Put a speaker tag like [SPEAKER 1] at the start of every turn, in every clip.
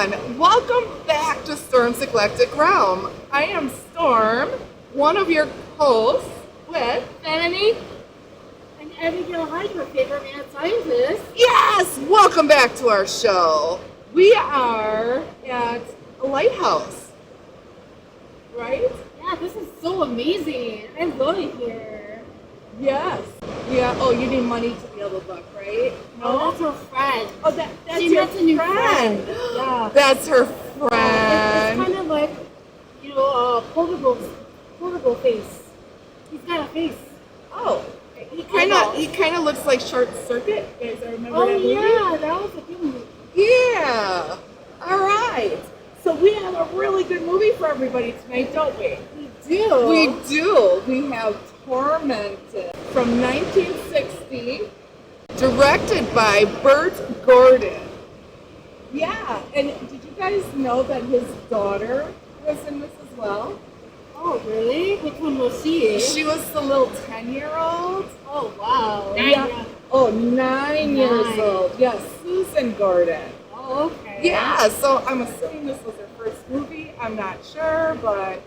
[SPEAKER 1] everyone! Welcome back to Storm's Eclectic Realm. I am Storm, one of your hosts with
[SPEAKER 2] Melanie and Abigail Hyde, your favorite mad scientist.
[SPEAKER 1] Yes! Welcome back to our show. We are at a lighthouse, right?
[SPEAKER 2] Yeah, this is so amazing. I love it here.
[SPEAKER 1] Yes. Yeah. Oh, you need money to be able to book, right?
[SPEAKER 2] No, that's her friend.
[SPEAKER 1] Oh, that's
[SPEAKER 2] She
[SPEAKER 1] your
[SPEAKER 2] met a new
[SPEAKER 1] friend.
[SPEAKER 2] Yeah.
[SPEAKER 1] That's her
[SPEAKER 2] It's
[SPEAKER 1] friend.
[SPEAKER 2] kind of like, portable face. He's got a face.
[SPEAKER 1] Oh, he kind of looks like Short Circuit. You guys remember that movie?
[SPEAKER 2] Yeah, that was a good movie.
[SPEAKER 1] Yeah. All right. So we have a really good movie for everybody tonight, don't we?
[SPEAKER 2] We do.
[SPEAKER 1] We do. We have Tormented from 1960, directed by Burt Gordon. Yeah. And did you guys know that his daughter was in this as well?
[SPEAKER 2] Oh, really? Which one was she?
[SPEAKER 1] She was the little 10-year-old.
[SPEAKER 2] Oh, wow.
[SPEAKER 1] Yeah. Oh, 9 years old. Yes, Susan Gordon.
[SPEAKER 2] Oh, okay.
[SPEAKER 1] Yeah, so I'm assuming this was her first movie. I'm not sure, but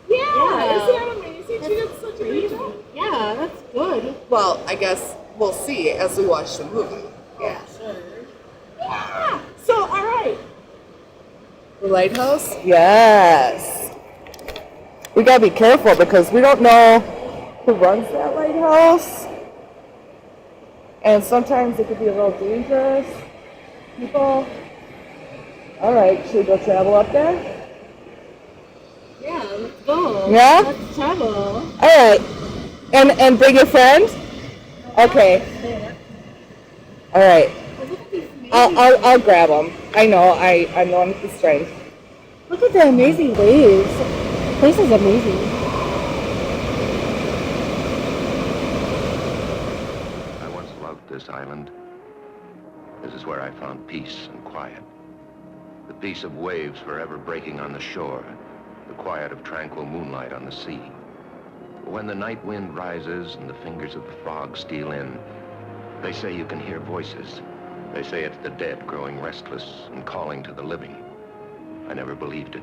[SPEAKER 1] yeah. Isn't that amazing? She did such a great job.
[SPEAKER 2] Yeah, that's good.
[SPEAKER 1] Well, I guess we'll see as we watch the movie. Yeah.
[SPEAKER 2] Sure.
[SPEAKER 1] Yeah. So, all right. The lighthouse? Yes. We gotta be careful because we don't know who runs that lighthouse. And sometimes it could be a little dangerous. People. All right, should we go travel up there?
[SPEAKER 2] Yeah, let's go.
[SPEAKER 1] Yeah?
[SPEAKER 2] Let's travel.
[SPEAKER 1] All right. And bring your friend? Okay. All right.
[SPEAKER 2] Look at these amazing
[SPEAKER 1] I'll grab them. I know I'm the strength.
[SPEAKER 2] Look at the amazing waves. The place is amazing.
[SPEAKER 3] I once loved this island. This is where I found peace and quiet. The peace of waves forever breaking on the shore. The quiet of tranquil moonlight on the sea. When the night wind rises and the fingers of the fog steal in, they say you can hear voices. They say it's the dead growing restless and calling to the living. I never believed it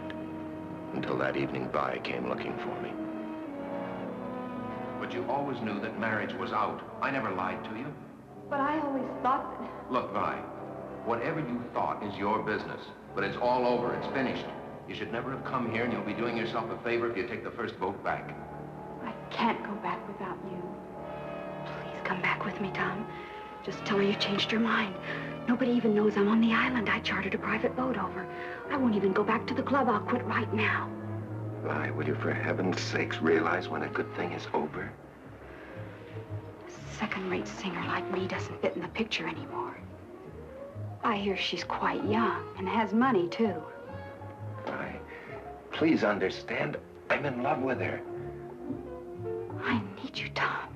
[SPEAKER 3] until that evening Vi came looking for me. But you always knew that marriage was out. I never lied to you.
[SPEAKER 4] But I always thought that...
[SPEAKER 3] Look, Vi, whatever you thought is your business, but it's all over. It's finished. You should never have come here, and you'll be doing yourself a favor if you take the first boat back.
[SPEAKER 4] I can't go back without you. Please come back with me, Tom. Just tell her you changed your mind. Nobody even knows I'm on the island. I chartered a private boat over. I won't even go back to the club. I'll quit right now.
[SPEAKER 3] Vi, will you for heaven's sakes realize when a good thing is over?
[SPEAKER 4] A second-rate singer like me doesn't fit in the picture anymore. I hear she's quite young and has money, too.
[SPEAKER 3] Vi, please understand, I'm in love with her.
[SPEAKER 4] I need you, Tom.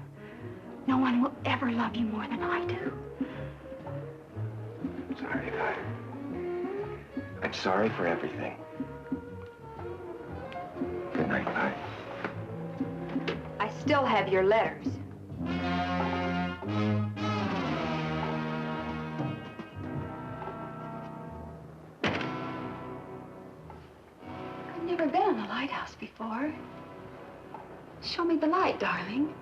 [SPEAKER 4] No one will ever love you more than I do.
[SPEAKER 3] Sorry, Vi. I'm sorry for everything. Good night, Vi.
[SPEAKER 4] I still have your letters. I've never been on a lighthouse before. Show me the light, darling.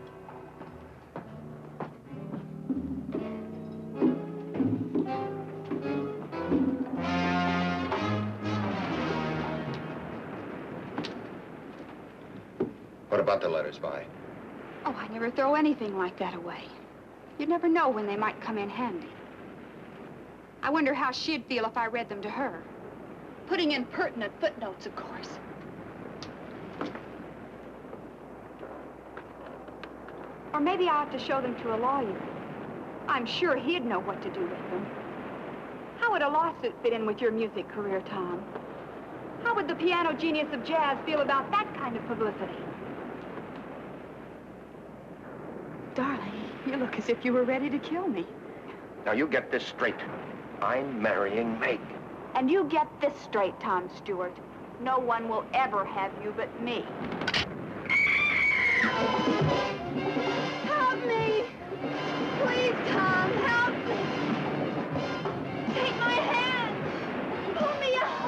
[SPEAKER 3] What about the letters, Vi?
[SPEAKER 4] Oh, I never throw anything like that away. You'd never know when they might come in handy. I wonder how she'd feel if I read them to her. Putting in pertinent footnotes, of course. Or maybe I ought to show them to a lawyer. I'm sure he'd know what to do with them. How would a lawsuit fit in with your music career, Tom? How would the piano genius of jazz feel about that kind of publicity? Darling, you look as if you were ready to kill me.
[SPEAKER 3] Now, you get this straight. I'm marrying Meg.
[SPEAKER 4] And you get this straight, Tom Stewart. No one will ever have you but me. Help me! Please, Tom, help me! Take my hand! Pull me up!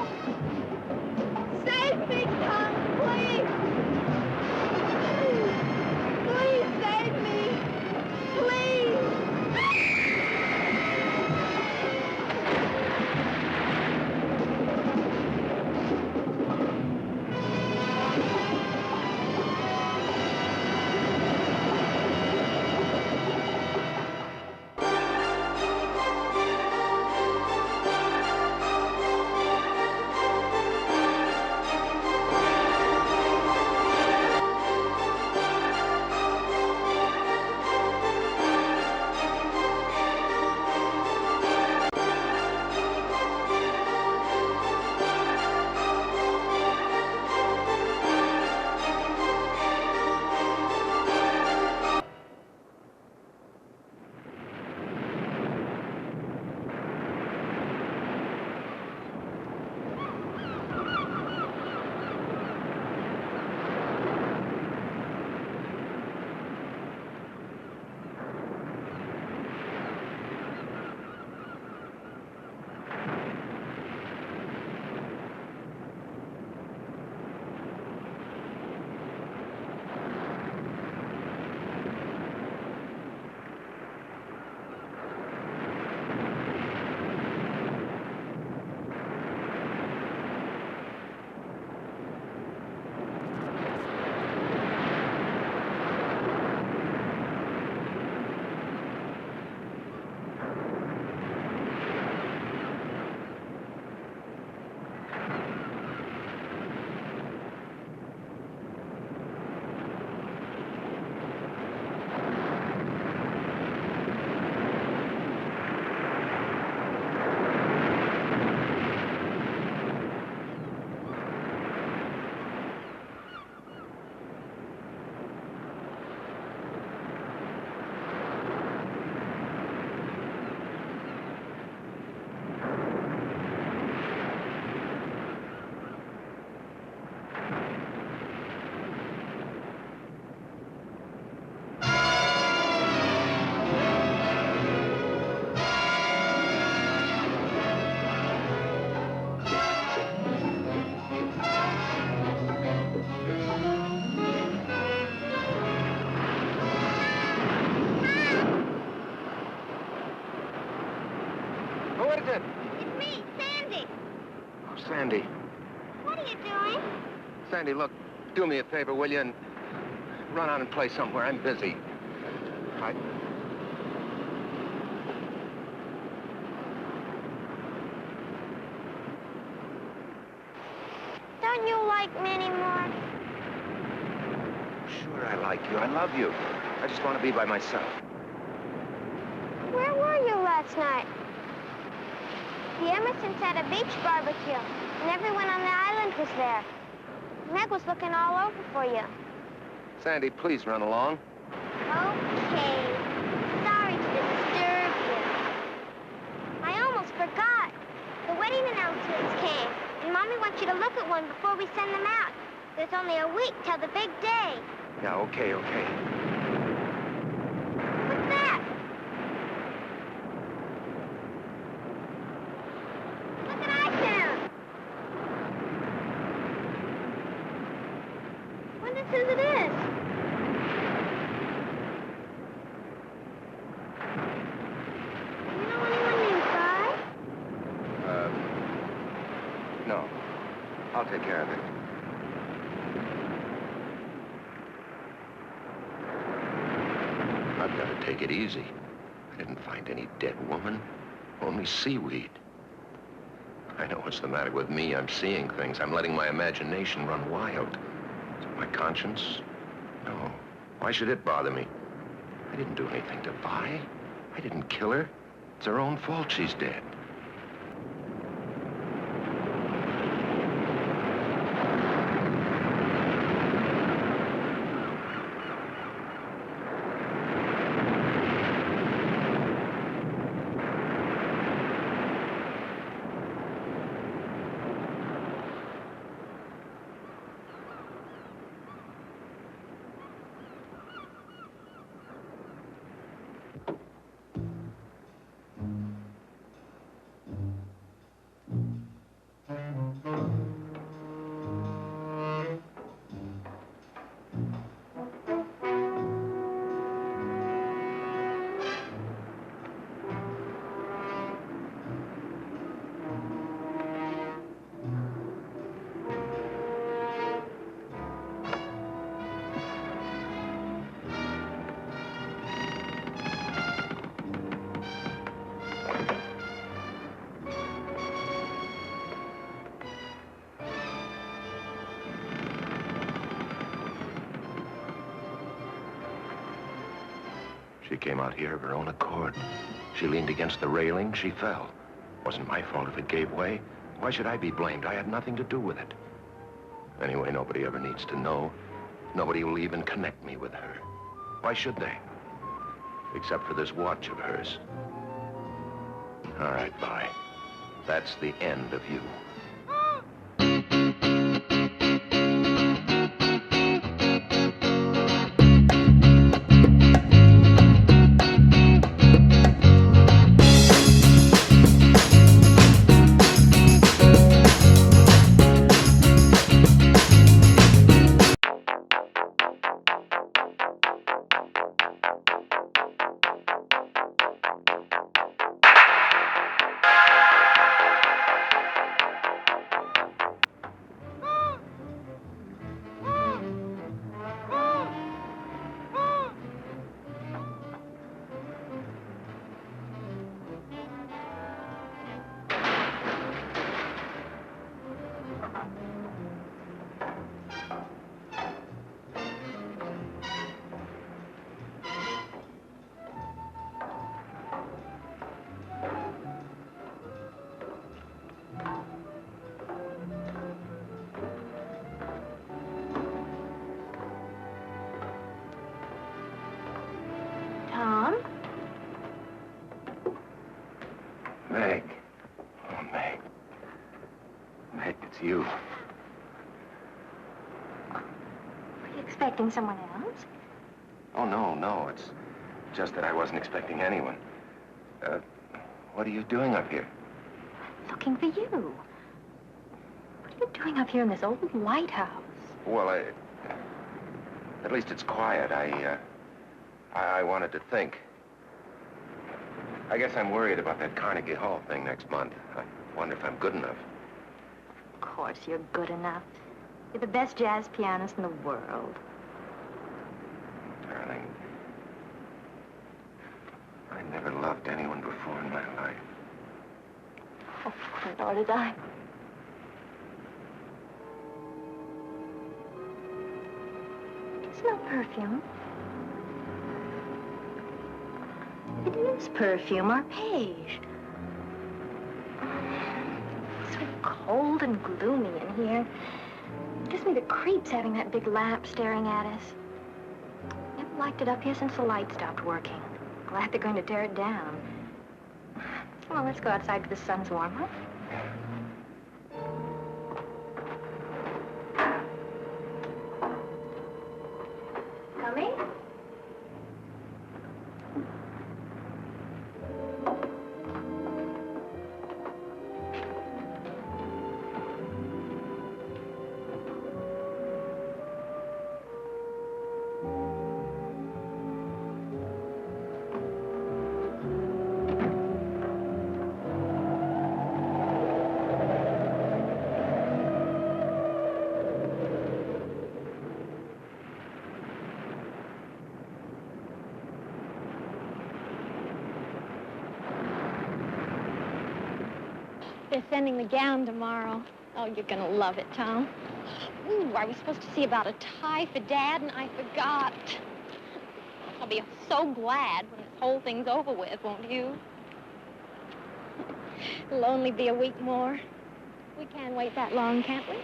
[SPEAKER 5] me, Sandy.
[SPEAKER 3] Oh, Sandy.
[SPEAKER 5] What are you doing?
[SPEAKER 3] Sandy, look, do me a favor, will you? And run out and play somewhere. I'm busy.
[SPEAKER 5] Don't you like me anymore?
[SPEAKER 3] Sure, I like you. I love you. I just want to be by myself.
[SPEAKER 5] Where were you last night? The Emersons had a beach barbecue, and everyone on the island was there. Meg was looking all over for you.
[SPEAKER 3] Sandy, please run along.
[SPEAKER 5] Okay. Sorry to disturb you. I almost forgot. The wedding announcements came, and Mommy wants you to look at one before we send them out. There's only a week till the big day.
[SPEAKER 3] Yeah, okay.
[SPEAKER 5] What's that? Look at iTunes. Wonder whose it is. You know anyone named Guy?
[SPEAKER 3] No. I'll take care of it. I've got to take it easy. I didn't find any dead woman, only seaweed. I know what's the matter with me. I'm seeing things. I'm letting my imagination run wild. Is it my conscience? No. Why should it bother me? I didn't do anything to Vi. I didn't kill her. It's her own fault she's dead. She came out here of her own accord. She leaned against the railing. She fell. Wasn't my fault if it gave way. Why should I be blamed? I had nothing to do with it. Anyway, nobody ever needs to know. Nobody will even connect me with her. Why should they? Except for this watch of hers. All right, bye. That's the end of you.
[SPEAKER 5] Tom?
[SPEAKER 3] Meg. Oh, Meg. Meg, it's you.
[SPEAKER 5] Were you expecting someone else?
[SPEAKER 3] Oh, no. It's just that I wasn't expecting anyone. What are you doing up here?
[SPEAKER 5] Looking for you. What are you doing up here in this old lighthouse?
[SPEAKER 3] Well, at least it's quiet. I wanted to think. I guess I'm worried about that Carnegie Hall thing next month. wonder if I'm good enough.
[SPEAKER 4] Of course you're good enough. You're the best jazz pianist in the world.
[SPEAKER 3] Darling, I never loved anyone before in my life.
[SPEAKER 4] Oh, nor did I. Smell perfume. It is perfume, arpege. It's so cold and gloomy in here. It gives me the creeps having that big lamp staring at us. Never liked it up here since the light stopped working. Glad they're going to tear it down. Well, let's go outside till the sun's warm, huh? Coming?
[SPEAKER 6] They're sending the gown tomorrow. Oh, you're gonna love it, Tom. Ooh, I was supposed to see about a tie for Dad, and I forgot. I'll be so glad when this whole thing's over with, won't you? It'll only be a week more. We can't wait that long, can't we?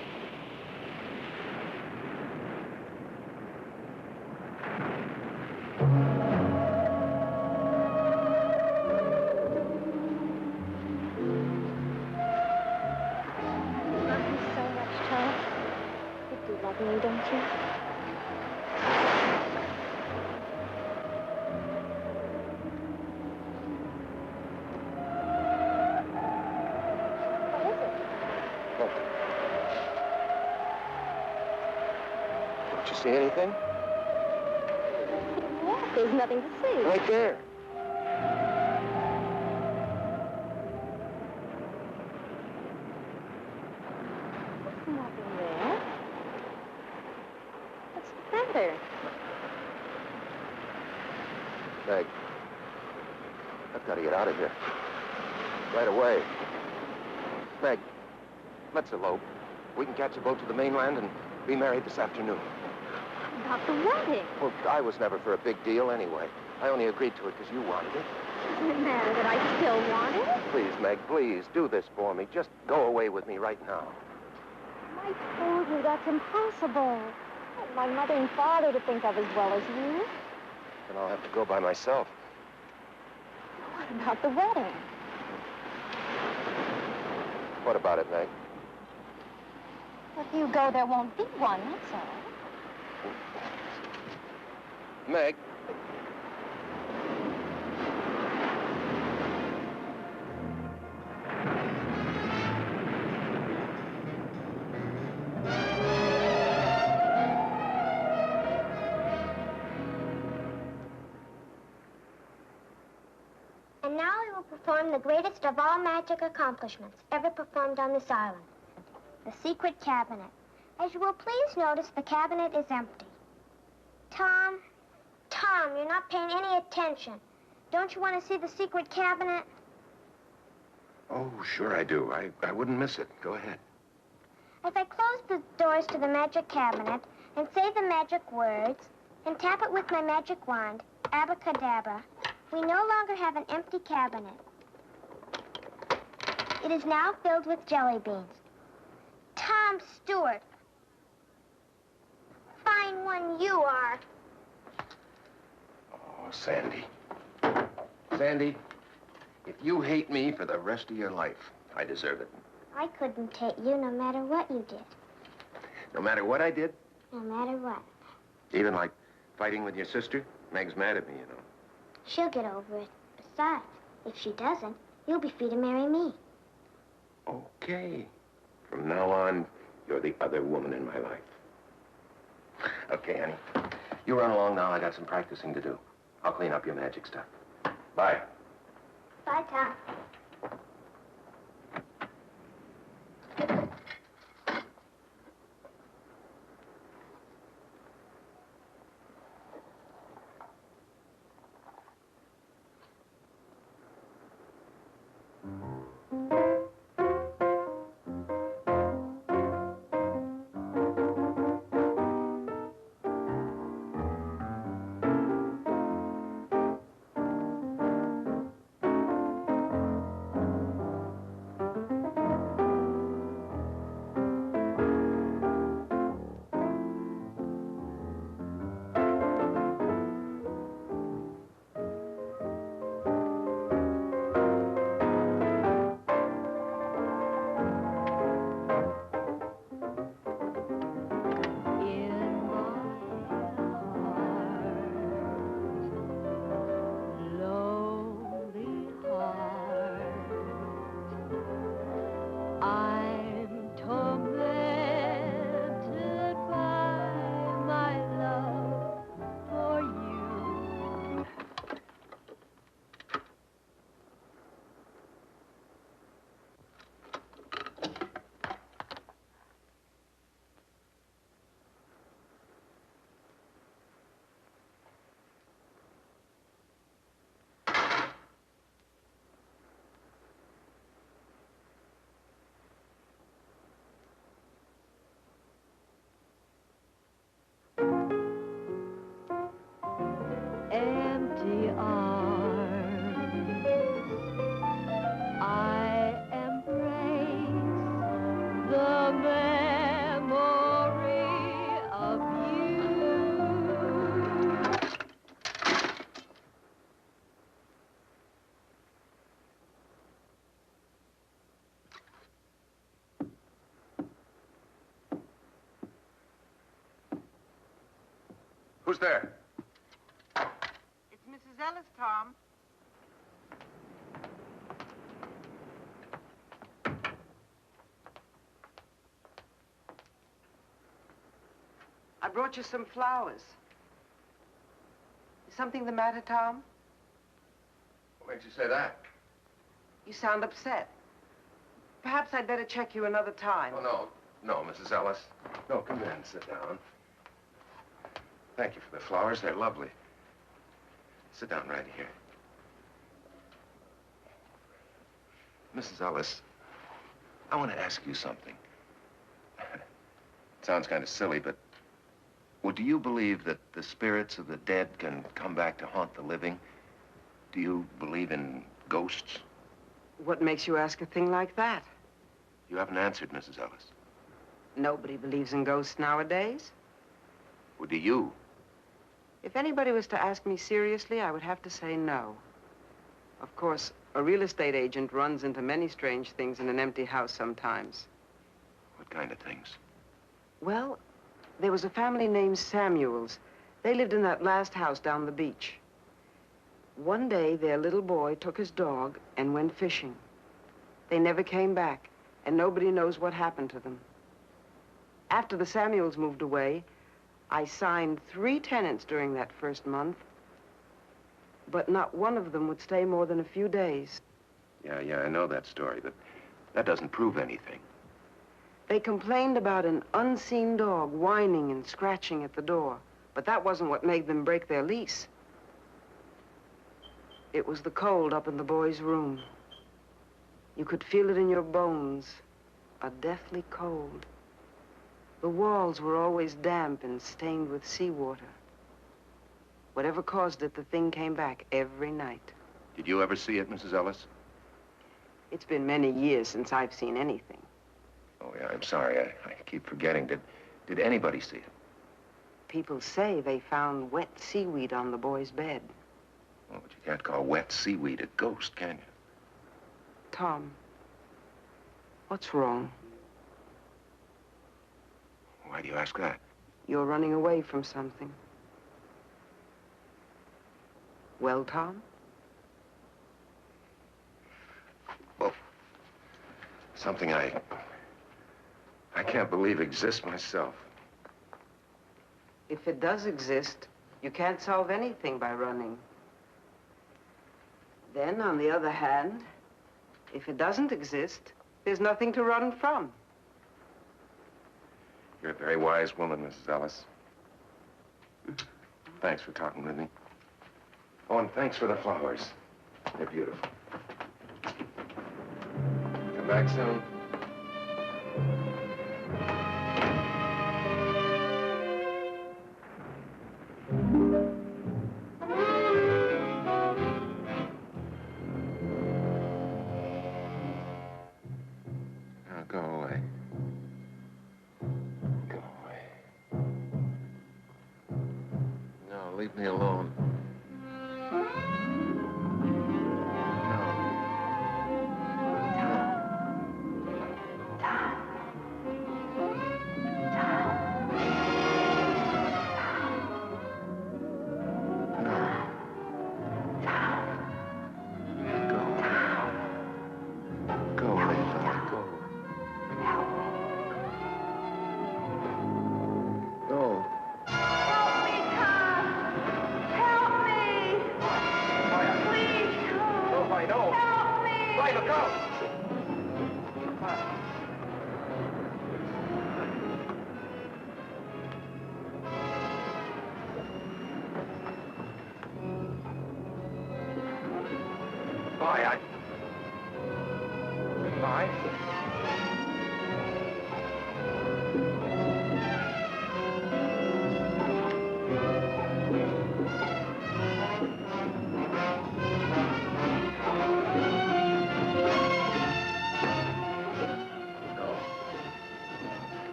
[SPEAKER 6] Me, don't you? What is it?
[SPEAKER 3] Look. Don't you see anything?
[SPEAKER 6] What? There's nothing to see.
[SPEAKER 3] Right there.
[SPEAKER 6] There's nothing there. What's the matter?
[SPEAKER 3] Meg, I've got to get out of here. Right away. Meg, let's elope. We can catch a boat to the mainland and be married this afternoon.
[SPEAKER 6] About the wedding.
[SPEAKER 3] Well, I was never for a big deal anyway. I only agreed to it because you wanted it.
[SPEAKER 6] Doesn't it matter that I still want it?
[SPEAKER 3] Please, Meg, please, do this for me. Just go away with me right now.
[SPEAKER 6] I told you that's impossible. I have my mother and father to think of as well as you.
[SPEAKER 3] Then I'll have to go by myself.
[SPEAKER 6] What about the wedding?
[SPEAKER 3] What about it, Meg?
[SPEAKER 6] If you go, there won't be one, that's all.
[SPEAKER 3] Meg.
[SPEAKER 5] And now we will perform the greatest of all magic accomplishments ever performed on this island. The secret cabinet. As you will please notice, the cabinet is empty. Tom, you're not paying any attention. Don't you want to see the secret cabinet?
[SPEAKER 3] Oh, sure I do. I wouldn't miss it. Go ahead.
[SPEAKER 5] As I close the doors to the magic cabinet and say the magic words and tap it with my magic wand, abracadabra, we no longer have an empty cabinet. It is now filled with jelly beans. Tom Stewart. Fine one you are.
[SPEAKER 3] Oh, Sandy. Sandy, if you hate me for the rest of your life, I deserve it.
[SPEAKER 5] I couldn't hate you no matter what you did.
[SPEAKER 3] No matter what I did?
[SPEAKER 5] No matter what.
[SPEAKER 3] Even like fighting with your sister? Meg's mad at me, you know.
[SPEAKER 5] She'll get over it. Besides, if she doesn't, you'll be free to marry me.
[SPEAKER 3] Okay. From now on, you're the other woman in my life. Okay, honey. You run along now. I got some practicing to do. I'll clean up your magic stuff. Bye.
[SPEAKER 5] Bye, Tom.
[SPEAKER 7] I'm tormented by my love for you. Empty arms, I embrace the memory of you.
[SPEAKER 3] Who's there?
[SPEAKER 8] It's Mrs. Ellis, Tom. I brought you some flowers. Is something the matter, Tom?
[SPEAKER 3] What makes you say that?
[SPEAKER 8] You sound upset. Perhaps I'd better check you another time.
[SPEAKER 3] Oh, no, Mrs. Ellis. No, come in, sit down. Thank you for the flowers. They're lovely. Sit down right here. Mrs. Ellis, I want to ask you something. It sounds kind of silly, but do you believe that the spirits of the dead can come back to haunt the living? Do you believe in ghosts?
[SPEAKER 8] What makes you ask a thing like that?
[SPEAKER 3] You haven't answered, Mrs. Ellis.
[SPEAKER 8] Nobody believes in ghosts nowadays.
[SPEAKER 3] Well, do you?
[SPEAKER 8] If anybody was to ask me seriously, I would have to say no. Of course, a real estate agent runs into many strange things in an empty house sometimes.
[SPEAKER 3] What kind of things?
[SPEAKER 8] Well, there was a family named Samuels. They lived in that last house down the beach. One day, their little boy took his dog and went fishing. They never came back, and nobody knows what happened to them. After the Samuels moved away, I signed 3 tenants during that first month, but not one of them would stay more than a few days.
[SPEAKER 3] Yeah, I know that story, but that doesn't prove anything.
[SPEAKER 8] They complained about an unseen dog whining and scratching at the door, but that wasn't what made them break their lease. It was the cold up in the boy's room. You could feel it in your bones, a deathly cold. The walls were always damp and stained with seawater. Whatever caused it, the thing came back every night.
[SPEAKER 3] Did you ever see it, Mrs. Ellis?
[SPEAKER 8] It's been many years since I've seen anything.
[SPEAKER 3] Oh, yeah, I'm sorry. I keep forgetting. Did anybody see it?
[SPEAKER 8] People say they found wet seaweed on the boy's bed.
[SPEAKER 3] Oh, but you can't call wet seaweed a ghost, can you?
[SPEAKER 8] Tom, what's wrong?
[SPEAKER 3] Why do you ask that?
[SPEAKER 8] You're running away from something. Well, Tom?
[SPEAKER 3] Well, something I can't believe exists myself.
[SPEAKER 8] If it does exist, you can't solve anything by running. Then, on the other hand, if it doesn't exist, there's nothing to run from.
[SPEAKER 3] You're a very wise woman, Mrs. Ellis. Thanks for talking with me. Oh, and thanks for the flowers. They're beautiful. Come back soon. Now, go away. Go away. No, leave me alone. Go, Leila, go. Vi, Vi?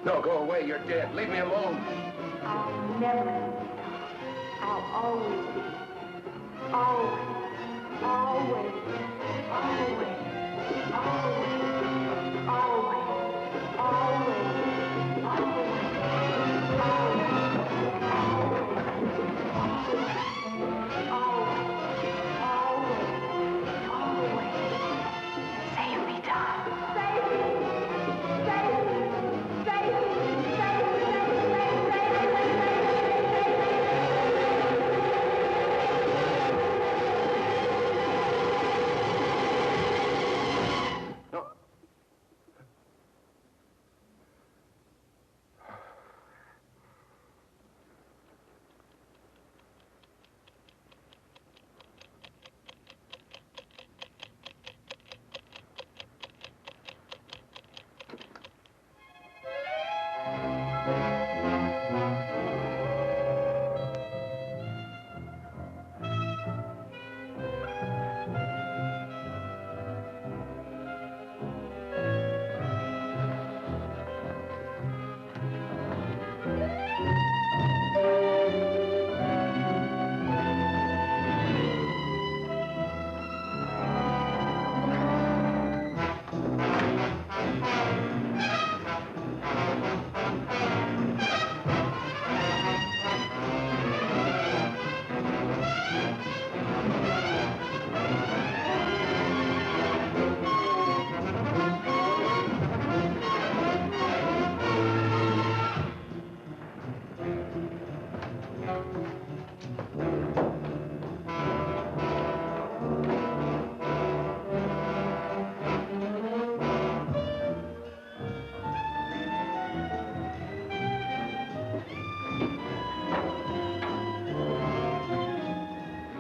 [SPEAKER 3] No, go away. You're dead. Leave me alone.
[SPEAKER 4] I'll never be. I'll always be. Always. Always. Always. Always. Always. Always. Save me, Tom. Save me. Save me. Save me.
[SPEAKER 3] No.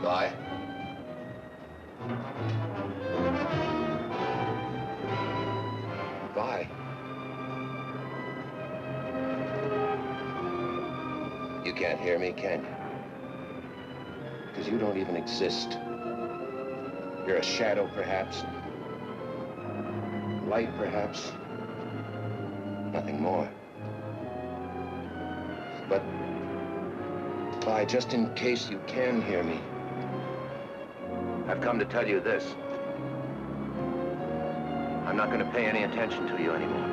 [SPEAKER 3] Vi? Vi? You can't hear me, can you? Because you don't even exist. You're a shadow, perhaps. Light, perhaps. Nothing more. But, Vi, just in case you can hear me, I've come to tell you this. I'm not going to pay any attention to you anymore.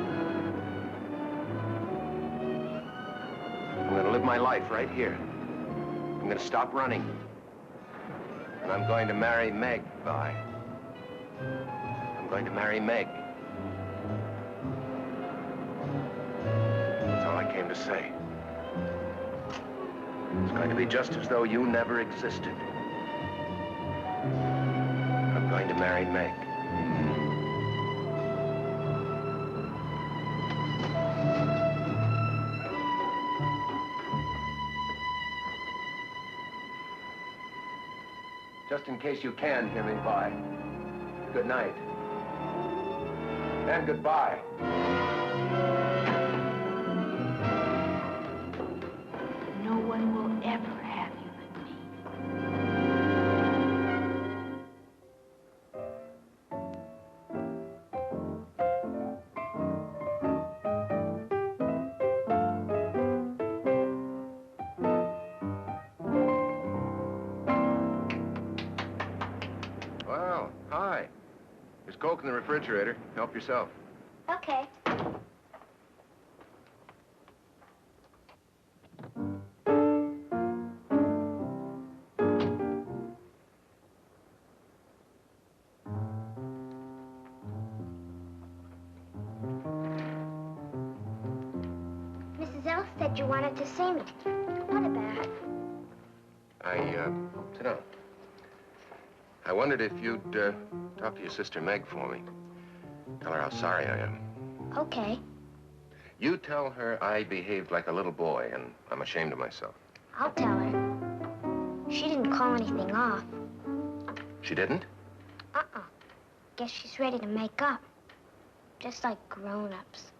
[SPEAKER 3] I'm going to live my life right here. I'm going to stop running. And I'm going to marry Meg, Vi. I'm going to marry Meg. That's all I came to say. It's going to be just as though you never existed. I'm going to marry Meg. Just in case you can hear me, Vi. Good night. And goodbye.
[SPEAKER 4] No one will ever have you and me.
[SPEAKER 3] Well, hi. There's Coke in the refrigerator. Help yourself.
[SPEAKER 5] Okay. Mrs. L said you wanted to see me. What about?
[SPEAKER 3] Sit down. I wondered if you'd, talk to your sister Meg for me. Tell her how sorry I am.
[SPEAKER 5] Okay.
[SPEAKER 3] You tell her I behaved like a little boy, and I'm ashamed of myself.
[SPEAKER 5] I'll tell her. She didn't call anything off.
[SPEAKER 3] She didn't?
[SPEAKER 5] Uh-uh. guess she's ready to make up. Just like grown-ups.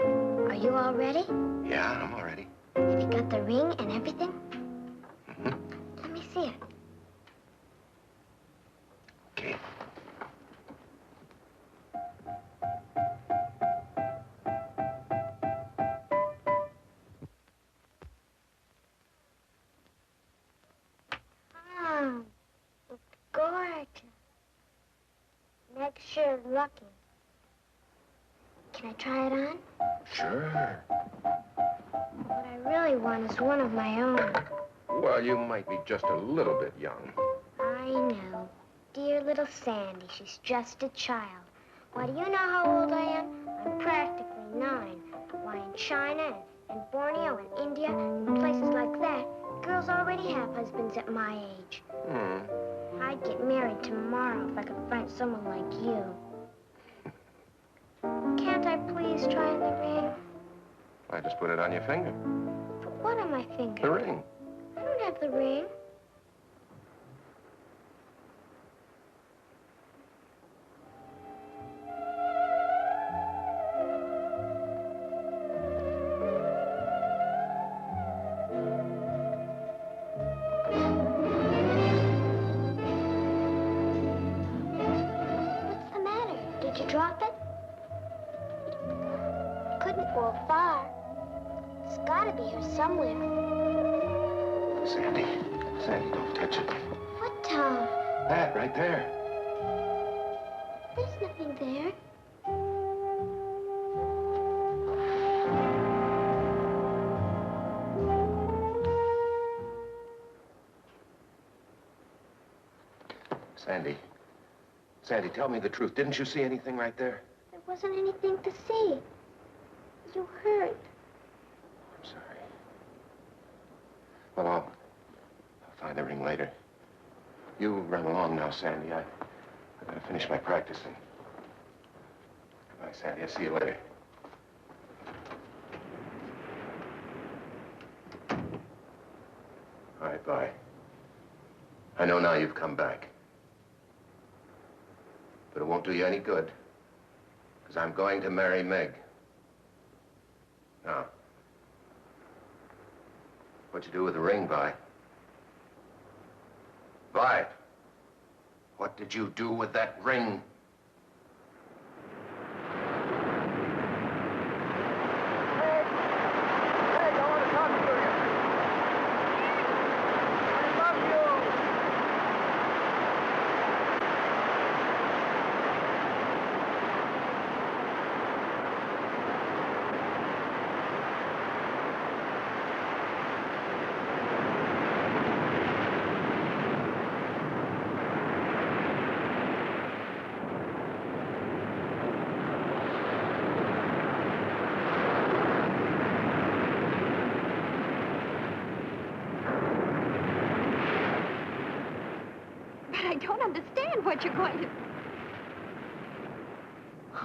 [SPEAKER 5] Are you all ready?
[SPEAKER 3] Yeah, I'm all ready.
[SPEAKER 5] Have you got the ring and everything?
[SPEAKER 3] Mm-hmm.
[SPEAKER 5] Let me see it.
[SPEAKER 3] Okay.
[SPEAKER 5] Oh, it's gorgeous. Meg's sure lucky. Can I try it on?
[SPEAKER 3] Sure.
[SPEAKER 5] What I really want is one of my own.
[SPEAKER 3] Well, you might be just a little bit young.
[SPEAKER 5] I know. Dear little Sandy, she's just a child. Why, do you know how old I am? I'm practically 9. Why, in China and Borneo and India and places like that, girls already have husbands at my age. I'd get married tomorrow if I could find someone like you. Can't I please try on the ring?
[SPEAKER 3] I just put it on your finger.
[SPEAKER 5] But what on my finger?
[SPEAKER 3] The ring.
[SPEAKER 5] I don't have the ring. What's the matter? Did you drop it? Couldn't fall far. It's gotta be here somewhere.
[SPEAKER 3] Sandy. Sandy, don't touch it.
[SPEAKER 5] What, Tom?
[SPEAKER 3] That right there.
[SPEAKER 5] There's nothing there.
[SPEAKER 3] Sandy. Sandy, tell me the truth. Didn't you see anything right there?
[SPEAKER 5] There wasn't anything to see. You heard.
[SPEAKER 3] I'm sorry. Well, I'll find the ring later. You run along now, Sandy. I gotta finish my practicing. Goodbye, Sandy. I'll see you later. All right, bye. I know now you've come back. But it won't do you any good. Because I'm going to marry Meg. Now, what'd you do with the ring, Vi? Vi, what did you do with that ring?
[SPEAKER 4] But I don't understand what you're going to...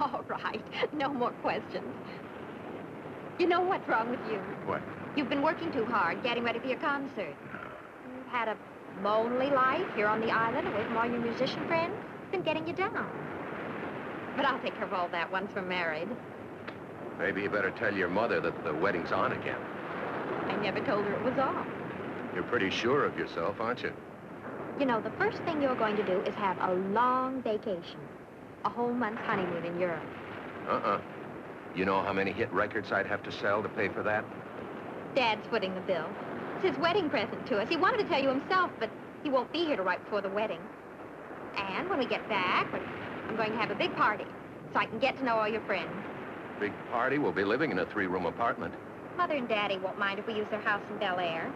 [SPEAKER 4] All right, no more questions. You know what's wrong with you?
[SPEAKER 3] What?
[SPEAKER 4] You've been working too hard, getting ready for your concert. You've had a lonely life here on the island, away from all your musician friends. It's been getting you down. But I'll take care of all that once we're married.
[SPEAKER 3] Maybe you better tell your mother that the wedding's on again.
[SPEAKER 4] I never told her it was off.
[SPEAKER 3] You're pretty sure of yourself, aren't you?
[SPEAKER 4] You know, the first thing you're going to do is have a long vacation. A whole month's honeymoon in Europe.
[SPEAKER 3] Uh-uh. You know how many hit records I'd have to sell to pay for that?
[SPEAKER 4] Dad's footing the bill. It's his wedding present to us. He wanted to tell you himself, but he won't be here till right before the wedding. And when we get back, I'm going to have a big party so I can get to know all your friends.
[SPEAKER 3] Big party? We'll be living in a 3-room apartment.
[SPEAKER 4] Mother and Daddy won't mind if we use their house in Bel Air.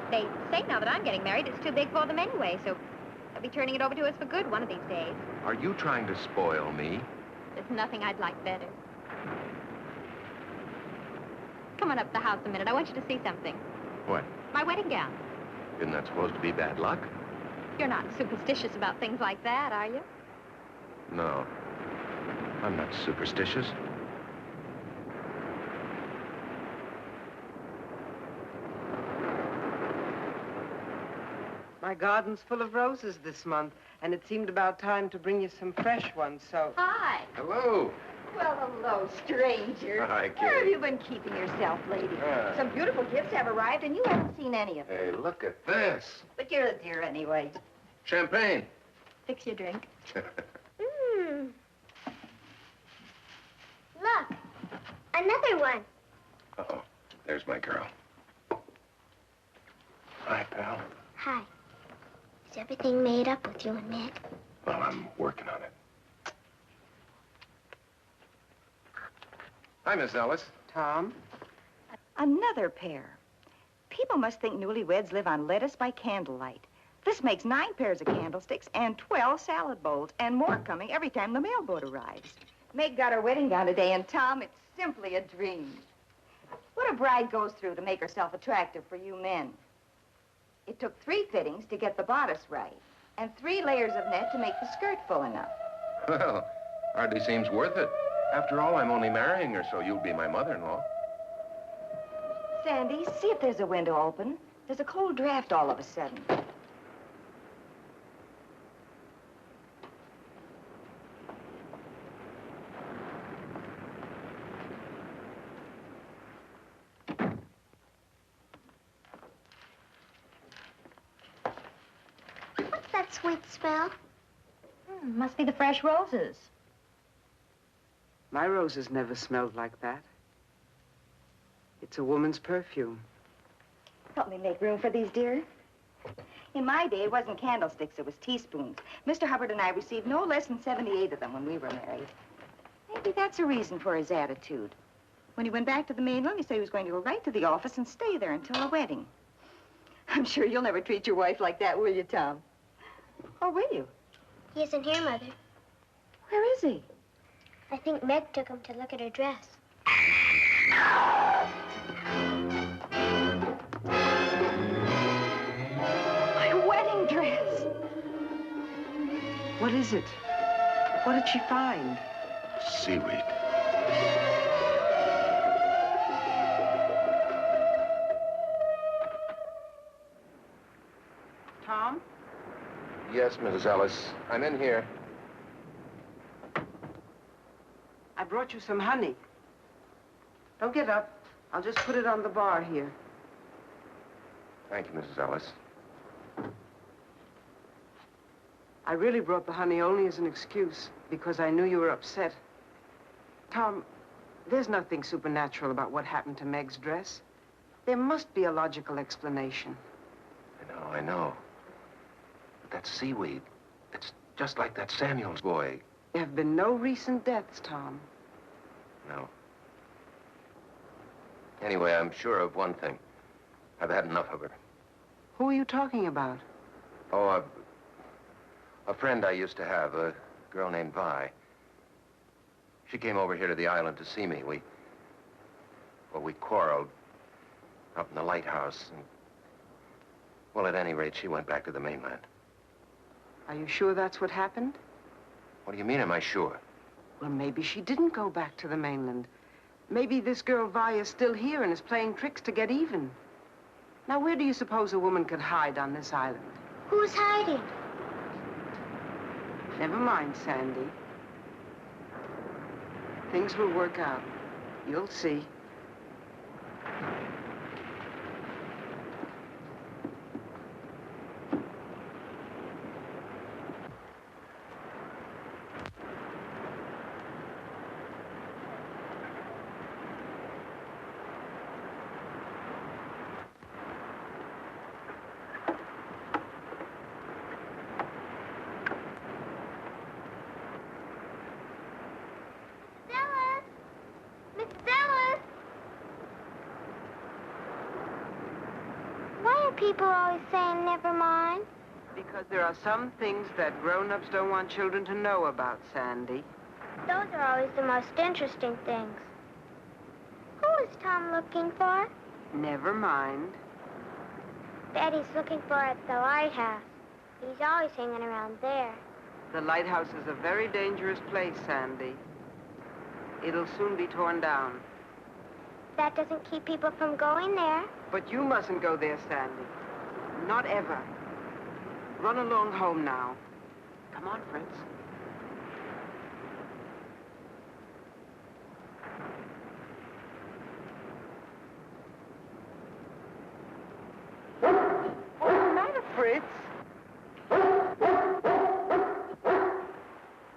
[SPEAKER 4] They say now that I'm getting married, it's too big for them anyway, so they'll be turning it over to us for good one of these days.
[SPEAKER 3] Are you trying to spoil me?
[SPEAKER 4] There's nothing I'd like better. Come on up to the house a minute. I want you to see something.
[SPEAKER 3] What?
[SPEAKER 4] My wedding gown.
[SPEAKER 3] Isn't that supposed to be bad luck?
[SPEAKER 4] You're not superstitious about things like that, are you?
[SPEAKER 3] No. I'm not superstitious.
[SPEAKER 8] My garden's full of roses this month, and it seemed about time to bring you some fresh ones, so...
[SPEAKER 4] Hi.
[SPEAKER 3] Hello.
[SPEAKER 4] Well, hello, stranger.
[SPEAKER 3] Hi,
[SPEAKER 4] Where have
[SPEAKER 3] Kitty.
[SPEAKER 4] you been keeping yourself, lady? Some beautiful gifts have arrived, and you haven't seen any of them.
[SPEAKER 3] Hey, look at this.
[SPEAKER 4] But you're a dear anyway.
[SPEAKER 3] Champagne.
[SPEAKER 6] Fix your drink.
[SPEAKER 5] Mmm. Look, another one.
[SPEAKER 3] Uh-oh. There's my girl. Hi, pal.
[SPEAKER 5] Hi. Is everything made up with you and Meg?
[SPEAKER 3] Well, I'm working on it. Hi, Miss Ellis.
[SPEAKER 8] Tom?
[SPEAKER 9] Another pair. People must think newlyweds live on lettuce by candlelight. This makes 9 pairs of candlesticks and 12 salad bowls, and more coming every time the mailboat arrives. Meg got her wedding gown today, and Tom, it's simply a dream. What a bride goes through to make herself attractive for you men. It took 3 fittings to get the bodice right, and 3 layers of net to make the skirt full enough.
[SPEAKER 3] Well, hardly seems worth it. After all, I'm only marrying her, so you'll be my mother-in-law.
[SPEAKER 9] Sandy, see if there's a window open. There's a cold draft all of a sudden.
[SPEAKER 5] What's that sweet smell?
[SPEAKER 6] Must be the fresh roses.
[SPEAKER 8] My roses never smelled like that. It's a woman's perfume.
[SPEAKER 9] Help me make room for these, dear. In my day, it wasn't candlesticks, it was teaspoons. Mr. Hubbard and I received no less than 78 of them when we were married. Maybe that's a reason for his attitude. When he went back to the mainland, he said he was going to go right to the office and stay there until the wedding. I'm sure you'll never treat your wife like that, will you, Tom? Or will you?
[SPEAKER 5] He isn't here, Mother.
[SPEAKER 9] Where is he?
[SPEAKER 5] I think Meg took him to look at her dress.
[SPEAKER 9] My wedding dress!
[SPEAKER 8] What is it? What did she find?
[SPEAKER 3] Seaweed.
[SPEAKER 8] Tom?
[SPEAKER 3] Yes, Mrs. Ellis. I'm in here.
[SPEAKER 8] I brought you some honey. Don't get up. I'll just put it on the bar here.
[SPEAKER 3] Thank you, Mrs. Ellis.
[SPEAKER 8] I really brought the honey only as an excuse, because I knew you were upset. Tom, there's nothing supernatural about what happened to Meg's dress. There must be a logical explanation.
[SPEAKER 3] I know. But that seaweed, it's just like that Samuels boy.
[SPEAKER 8] There have been no recent deaths, Tom.
[SPEAKER 3] No. Anyway, I'm sure of one thing. I've had enough of her.
[SPEAKER 8] Who are you talking about?
[SPEAKER 3] Oh, a friend I used to have, a girl named Vi. She came over here to the island to see me. We quarreled up in the lighthouse. And, well, at any rate, she went back to the mainland.
[SPEAKER 8] Are you sure that's what happened?
[SPEAKER 3] What do you mean, am I sure?
[SPEAKER 8] Well, maybe she didn't go back to the mainland. Maybe this girl Vi is still here and is playing tricks to get even. Now, where do you suppose a woman could hide on this island?
[SPEAKER 5] Who's hiding?
[SPEAKER 8] Never mind, Sandy. Things will work out. You'll see.
[SPEAKER 5] People always saying never mind.
[SPEAKER 8] Because there are some things that grown-ups don't want children to know about, Sandy.
[SPEAKER 5] Those are always the most interesting things. Who is Tom looking for?
[SPEAKER 8] Never mind.
[SPEAKER 5] Daddy's looking for at the lighthouse. He's always hanging around there.
[SPEAKER 8] The lighthouse is a very dangerous place, Sandy. It'll soon be torn down.
[SPEAKER 5] That doesn't keep people from going there.
[SPEAKER 8] But you mustn't go there, Sandy. Not ever. Run along home now. Come on, Fritz. What's the matter, Fritz?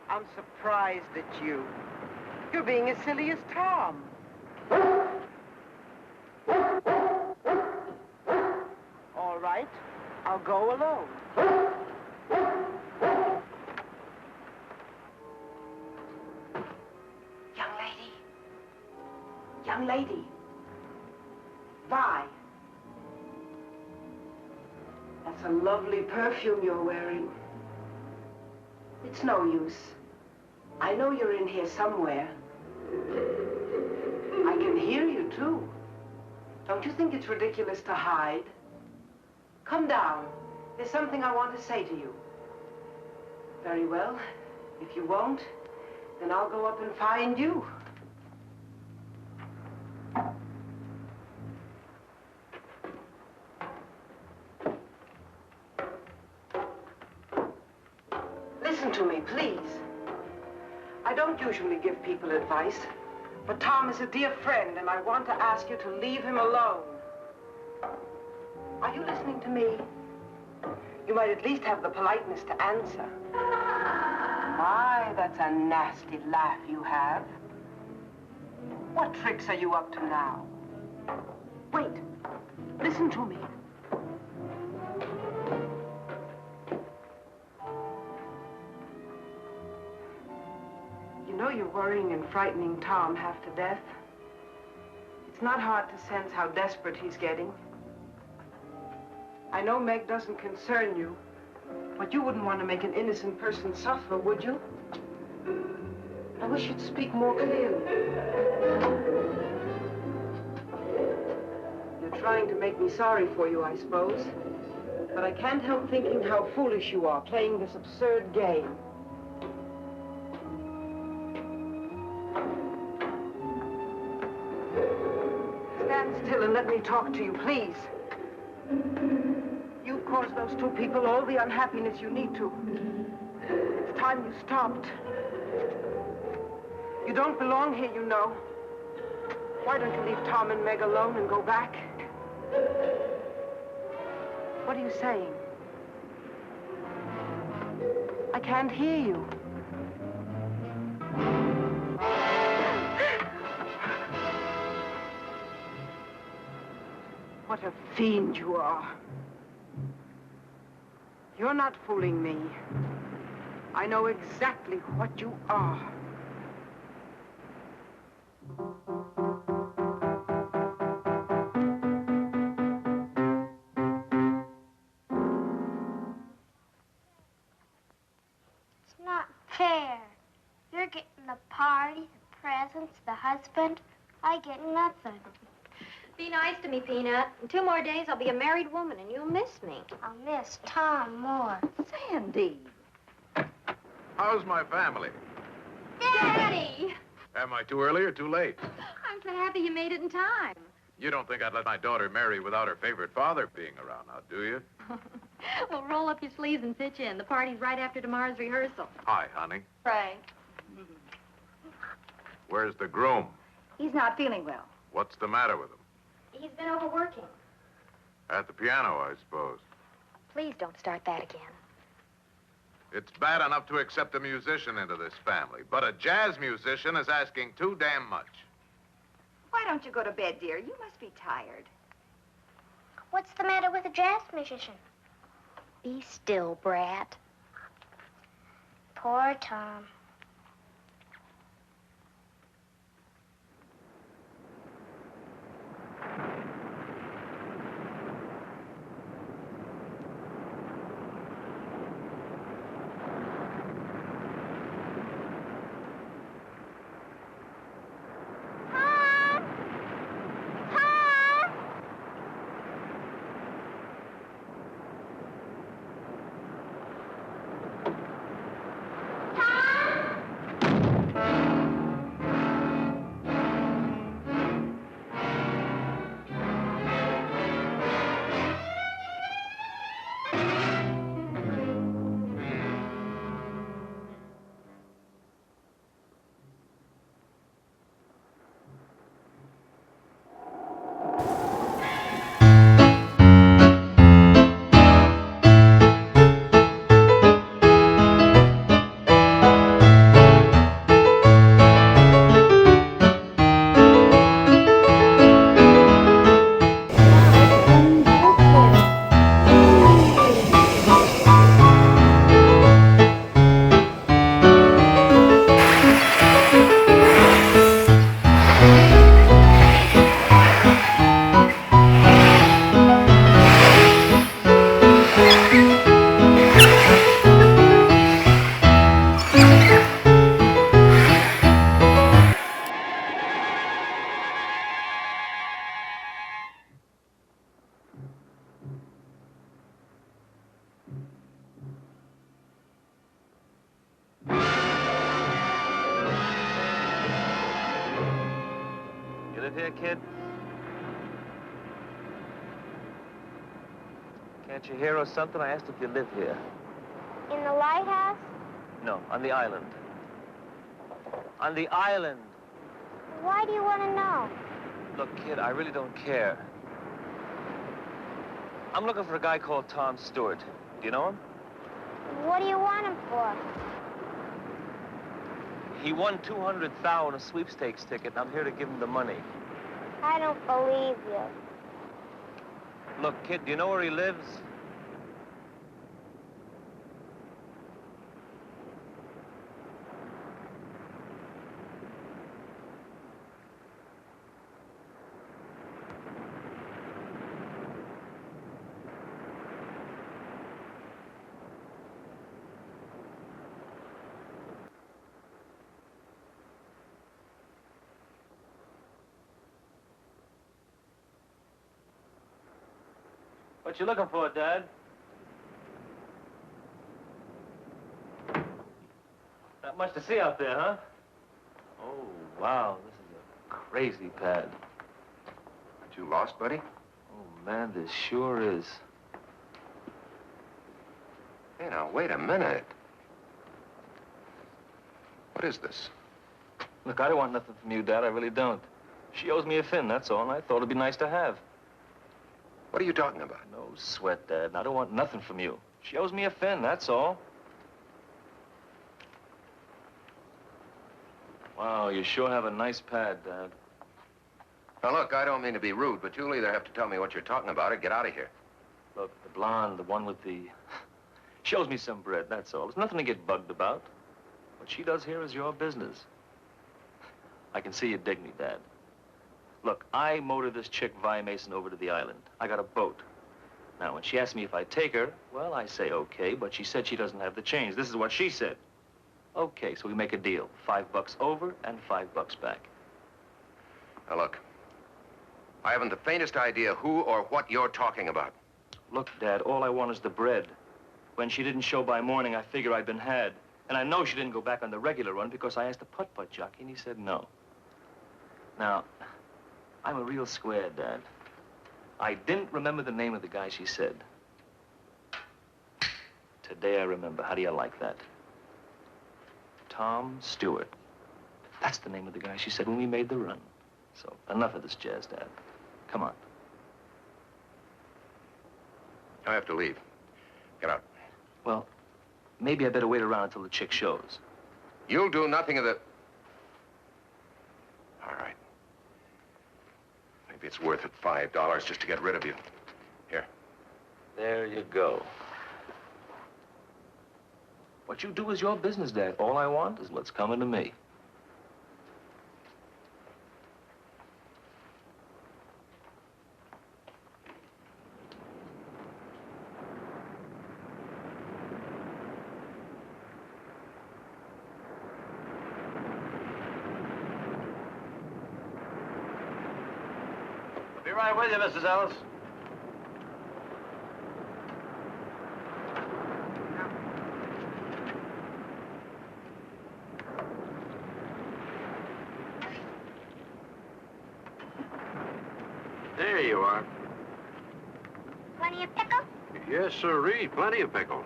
[SPEAKER 8] I'm surprised at you. You're being as silly as Tom. All right, I'll go alone. Young lady. Young lady. Vi. That's a lovely perfume you're wearing. It's no use. I know you're in here somewhere. I can hear you, too. Don't you think it's ridiculous to hide? Come down. There's something I want to say to you. Very well. If you won't, then I'll go up and find you. Listen to me, please. I don't usually give people advice, but Tom is a dear friend, and I want to ask you to leave him alone. Are you listening to me? You might at least have the politeness to answer. My, that's a nasty laugh you have. What tricks are you up to now? Wait. Listen to me. You know you're worrying and frightening Tom half to death. It's not hard to sense how desperate he's getting. I know Meg doesn't concern you, but you wouldn't want to make an innocent person suffer, would you? I wish you'd speak more clearly. You're trying to make me sorry for you, I suppose. But I can't help thinking how foolish you are playing this absurd game. Stand still and let me talk to you, please. You've caused those two people all the unhappiness you need to. It's time you stopped. You don't belong here, you know. Why don't you leave Tom and Meg alone and go back? What are you saying? I can't hear you. What a fiend you are. You're not fooling me. I know exactly what you are.
[SPEAKER 5] It's not fair. You're getting the party, the presents, the husband. I get nothing.
[SPEAKER 6] Be nice to me, Peanut. In 2 more days, I'll be a married woman, and you'll miss me.
[SPEAKER 5] I'll miss Tom more.
[SPEAKER 9] Sandy.
[SPEAKER 3] How's my family?
[SPEAKER 6] Daddy!
[SPEAKER 3] Am I too early or too late?
[SPEAKER 6] I'm so happy you made it in time.
[SPEAKER 3] You don't think I'd let my daughter marry without her favorite father being around now, do you?
[SPEAKER 6] Well, roll up your sleeves and pitch in. The party's right after tomorrow's rehearsal.
[SPEAKER 3] Hi, honey.
[SPEAKER 9] Frank.
[SPEAKER 3] Where's the groom?
[SPEAKER 9] He's not feeling well.
[SPEAKER 3] What's the matter with him?
[SPEAKER 6] He's been overworking.
[SPEAKER 3] At the piano, I suppose.
[SPEAKER 6] Please don't start that again.
[SPEAKER 3] It's bad enough to accept a musician into this family, but a jazz musician is asking too damn much.
[SPEAKER 9] Why don't you go to bed, dear? You must be tired.
[SPEAKER 5] What's the matter with a jazz musician?
[SPEAKER 6] Be still, brat.
[SPEAKER 5] Poor Tom. Tom?
[SPEAKER 10] live here, kid? Can't you hear or something? I asked if you live here.
[SPEAKER 5] In the lighthouse?
[SPEAKER 10] No, on the island. On the island.
[SPEAKER 5] Why do you want to know?
[SPEAKER 10] Look, kid, I really don't care. I'm looking for a guy called Tom Stewart. Do you know him?
[SPEAKER 5] What do you want him for?
[SPEAKER 10] He won $200,000 on a sweepstakes ticket, and I'm here to give him the money.
[SPEAKER 5] I don't believe you.
[SPEAKER 10] Look, kid, do you know where he lives? What you looking for, Dad? Not much to see out there, huh? Oh, wow, this is a crazy pad.
[SPEAKER 3] Aren't you lost, buddy?
[SPEAKER 10] Oh, man, this sure is.
[SPEAKER 3] Hey, now, wait a minute. What is this?
[SPEAKER 10] Look, I don't want nothing from you, Dad. I really don't. She owes me a fin, that's all, and I thought it'd be nice to have.
[SPEAKER 3] What are you talking about?
[SPEAKER 10] No sweat, Dad, and I don't want nothing from you. She owes me a fin, that's all. Wow, you sure have a nice pad, Dad.
[SPEAKER 3] Now, look, I don't mean to be rude, but you'll either have to tell me what you're talking about or get out of here.
[SPEAKER 10] Look, the blonde, the one with the... She owes me some bread, that's all. There's nothing to get bugged about. What she does here is your business. I can see you dig me, Dad. Look, I motored this chick, Vi Mason, over to the island. I got a boat. Now, when she asked me if I'd take her, well, I say okay, but she said she doesn't have the change. This is what she said. Okay, so we make a deal. $5 over and $5 back.
[SPEAKER 3] Now, look, I haven't the faintest idea who or what you're talking about.
[SPEAKER 10] Look, Dad, all I want is the bread. When she didn't show by morning, I figure I'd been had. And I know she didn't go back on the regular run because I asked the putt-putt jockey, and he said no. Now, I'm a real square, Dad. I didn't remember the name of the guy she said. Today I remember. How do you like that? Tom Stewart. That's the name of the guy she said when we made the run. So, enough of this jazz, Dad. Come on.
[SPEAKER 3] I have to leave. Get out.
[SPEAKER 10] Well, maybe I better wait around until the chick shows.
[SPEAKER 3] You'll do nothing of the... All right. Maybe it's worth it, $5 just to get rid of you. Here.
[SPEAKER 10] There you go. What you do is your business, Dad. All I want is what's coming to me.
[SPEAKER 11] Be right with you, Mrs. Ellis. There you are.
[SPEAKER 5] Plenty of pickle?
[SPEAKER 11] Yes, sirree. Plenty of pickle.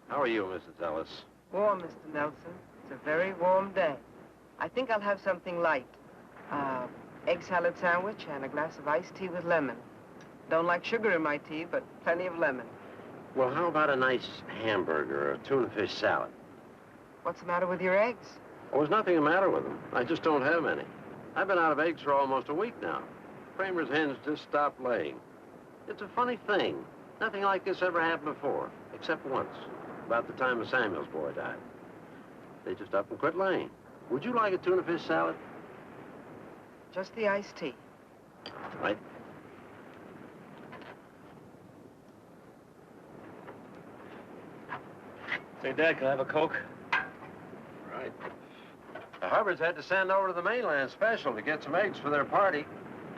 [SPEAKER 11] How are you, Mrs. Ellis?
[SPEAKER 8] Warm, Mr. Nelson. It's a very warm day. I think I'll have something light. Egg salad sandwich and a glass of iced tea with lemon. Don't like sugar in my tea, but plenty of lemon.
[SPEAKER 11] Well, how about a nice hamburger or a tuna fish salad?
[SPEAKER 8] What's the matter with your eggs?
[SPEAKER 11] Oh, there's nothing the matter with them. I just don't have any. I've been out of eggs for almost a week now. Kramer's hens just stopped laying. It's a funny thing. Nothing like this ever happened before, except once, about the time of Samuel's boy died. They just up and quit laying. Would you like a tuna fish salad?
[SPEAKER 8] Just the iced tea.
[SPEAKER 11] Right.
[SPEAKER 10] Say, Dad, can I have a Coke?
[SPEAKER 11] Right. The Hubbards had to send over to the mainland special to get some eggs for their party.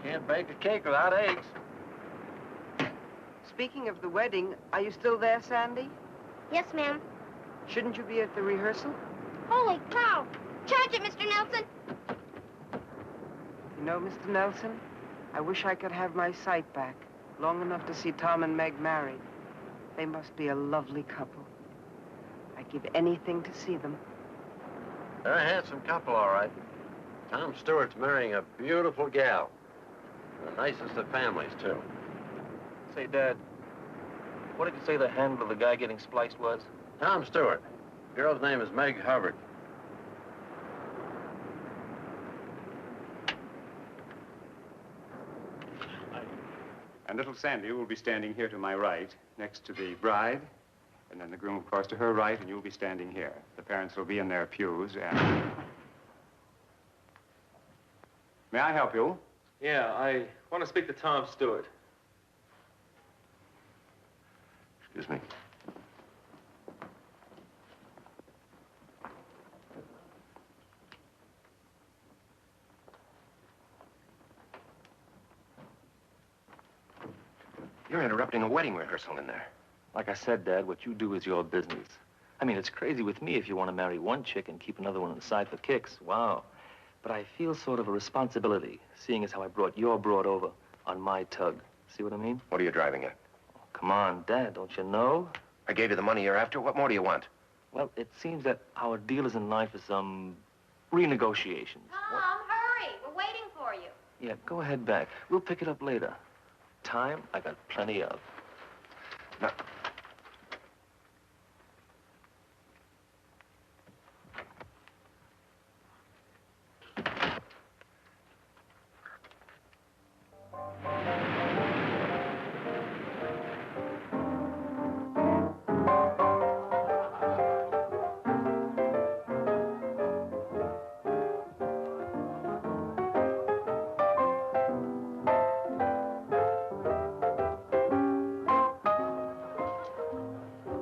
[SPEAKER 11] Can't bake a cake without eggs.
[SPEAKER 8] Speaking of the wedding, are you still there, Sandy?
[SPEAKER 5] Yes, ma'am.
[SPEAKER 8] Shouldn't you be at the rehearsal?
[SPEAKER 5] Holy cow! Charge it, Mr. Nelson!
[SPEAKER 8] You know, Mr. Nelson, I wish I could have my sight back, long enough to see Tom and Meg married. They must be a lovely couple. I'd give anything to see them.
[SPEAKER 11] They're a handsome couple, all right. Tom Stewart's marrying a beautiful gal. The nicest of families, too.
[SPEAKER 10] Say, Dad, what did you say the handle of the guy getting spliced was?
[SPEAKER 11] Tom Stewart. Girl's name is Meg Hubbard.
[SPEAKER 12] And little Sandy will be standing here to my right, next to the bride, and then the groom, of course, to her right, and you'll be standing here. The parents will be in their pews, and... May I help you?
[SPEAKER 10] Yeah, I want to speak to Tom Stewart.
[SPEAKER 3] Excuse me. You're interrupting a wedding rehearsal in there.
[SPEAKER 10] Like I said, Dad, what you do is your business. I mean, it's crazy with me if you want to marry one chick and keep another one on the side for kicks. Wow. But I feel sort of a responsibility, seeing as how I brought your broad over on my tug. See what I mean?
[SPEAKER 3] What are you driving at?
[SPEAKER 10] Oh, come on, Dad, don't you know?
[SPEAKER 3] I gave you the money you're after. What more do you want?
[SPEAKER 10] Well, it seems that our deal is in line for some renegotiations.
[SPEAKER 5] Tom, hurry! We're waiting for you.
[SPEAKER 10] Yeah, go ahead back. We'll pick it up later. Time, I got plenty of.
[SPEAKER 3] Now,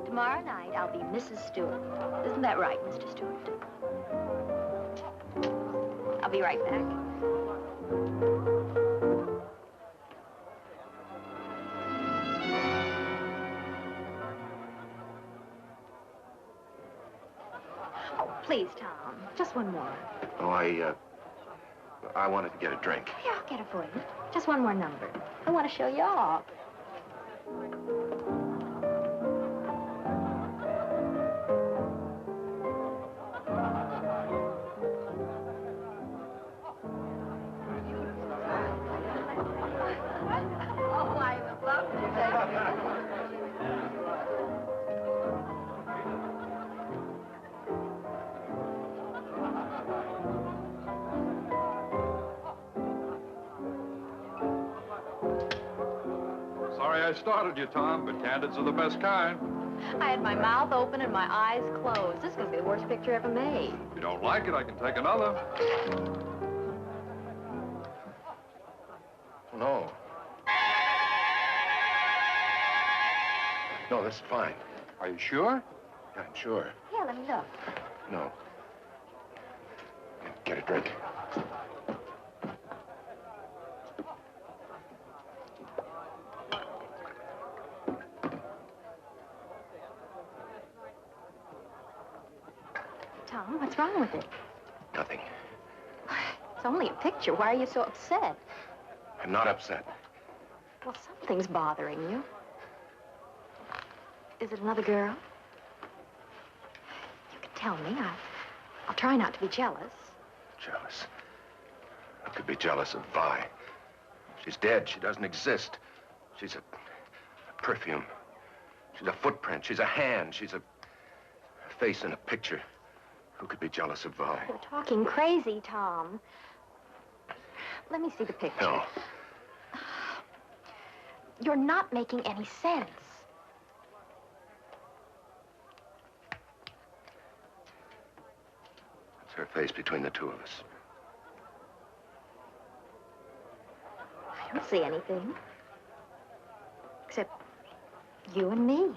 [SPEAKER 6] Tomorrow night, I'll be Mrs. Stewart. Isn't that right, Mr. Stewart? I'll be right back. Oh, please, Tom. Just one more.
[SPEAKER 3] oh, I wanted to get a drink.
[SPEAKER 6] Here, I'll get it for you. Just one more number. I want to show you off.
[SPEAKER 13] Sorry I started you, Tom, but candids are the best kind.
[SPEAKER 6] I had my mouth open and my eyes closed. This is going to be the worst picture ever made.
[SPEAKER 13] If you don't like it, I can take another.
[SPEAKER 3] No. No, this is fine.
[SPEAKER 13] Are you sure?
[SPEAKER 3] Yeah, I'm sure.
[SPEAKER 6] Here, let me look.
[SPEAKER 3] No. Get a drink.
[SPEAKER 6] Tom, what's wrong with it?
[SPEAKER 3] Nothing.
[SPEAKER 6] It's only a picture. Why are you so upset?
[SPEAKER 3] I'm not upset.
[SPEAKER 6] Well, something's bothering you. Is it another girl? You can tell me. I'll try not to be jealous.
[SPEAKER 3] Jealous? I could be jealous of Vi. She's dead. She doesn't exist. She's a perfume. She's a footprint. She's a hand. She's a face in a picture. Who could be jealous of Vi?
[SPEAKER 6] You're talking crazy, Tom. Let me see the picture.
[SPEAKER 3] No.
[SPEAKER 6] You're not making any sense.
[SPEAKER 3] It's her face between the two of us.
[SPEAKER 6] I don't see anything. Except you and me.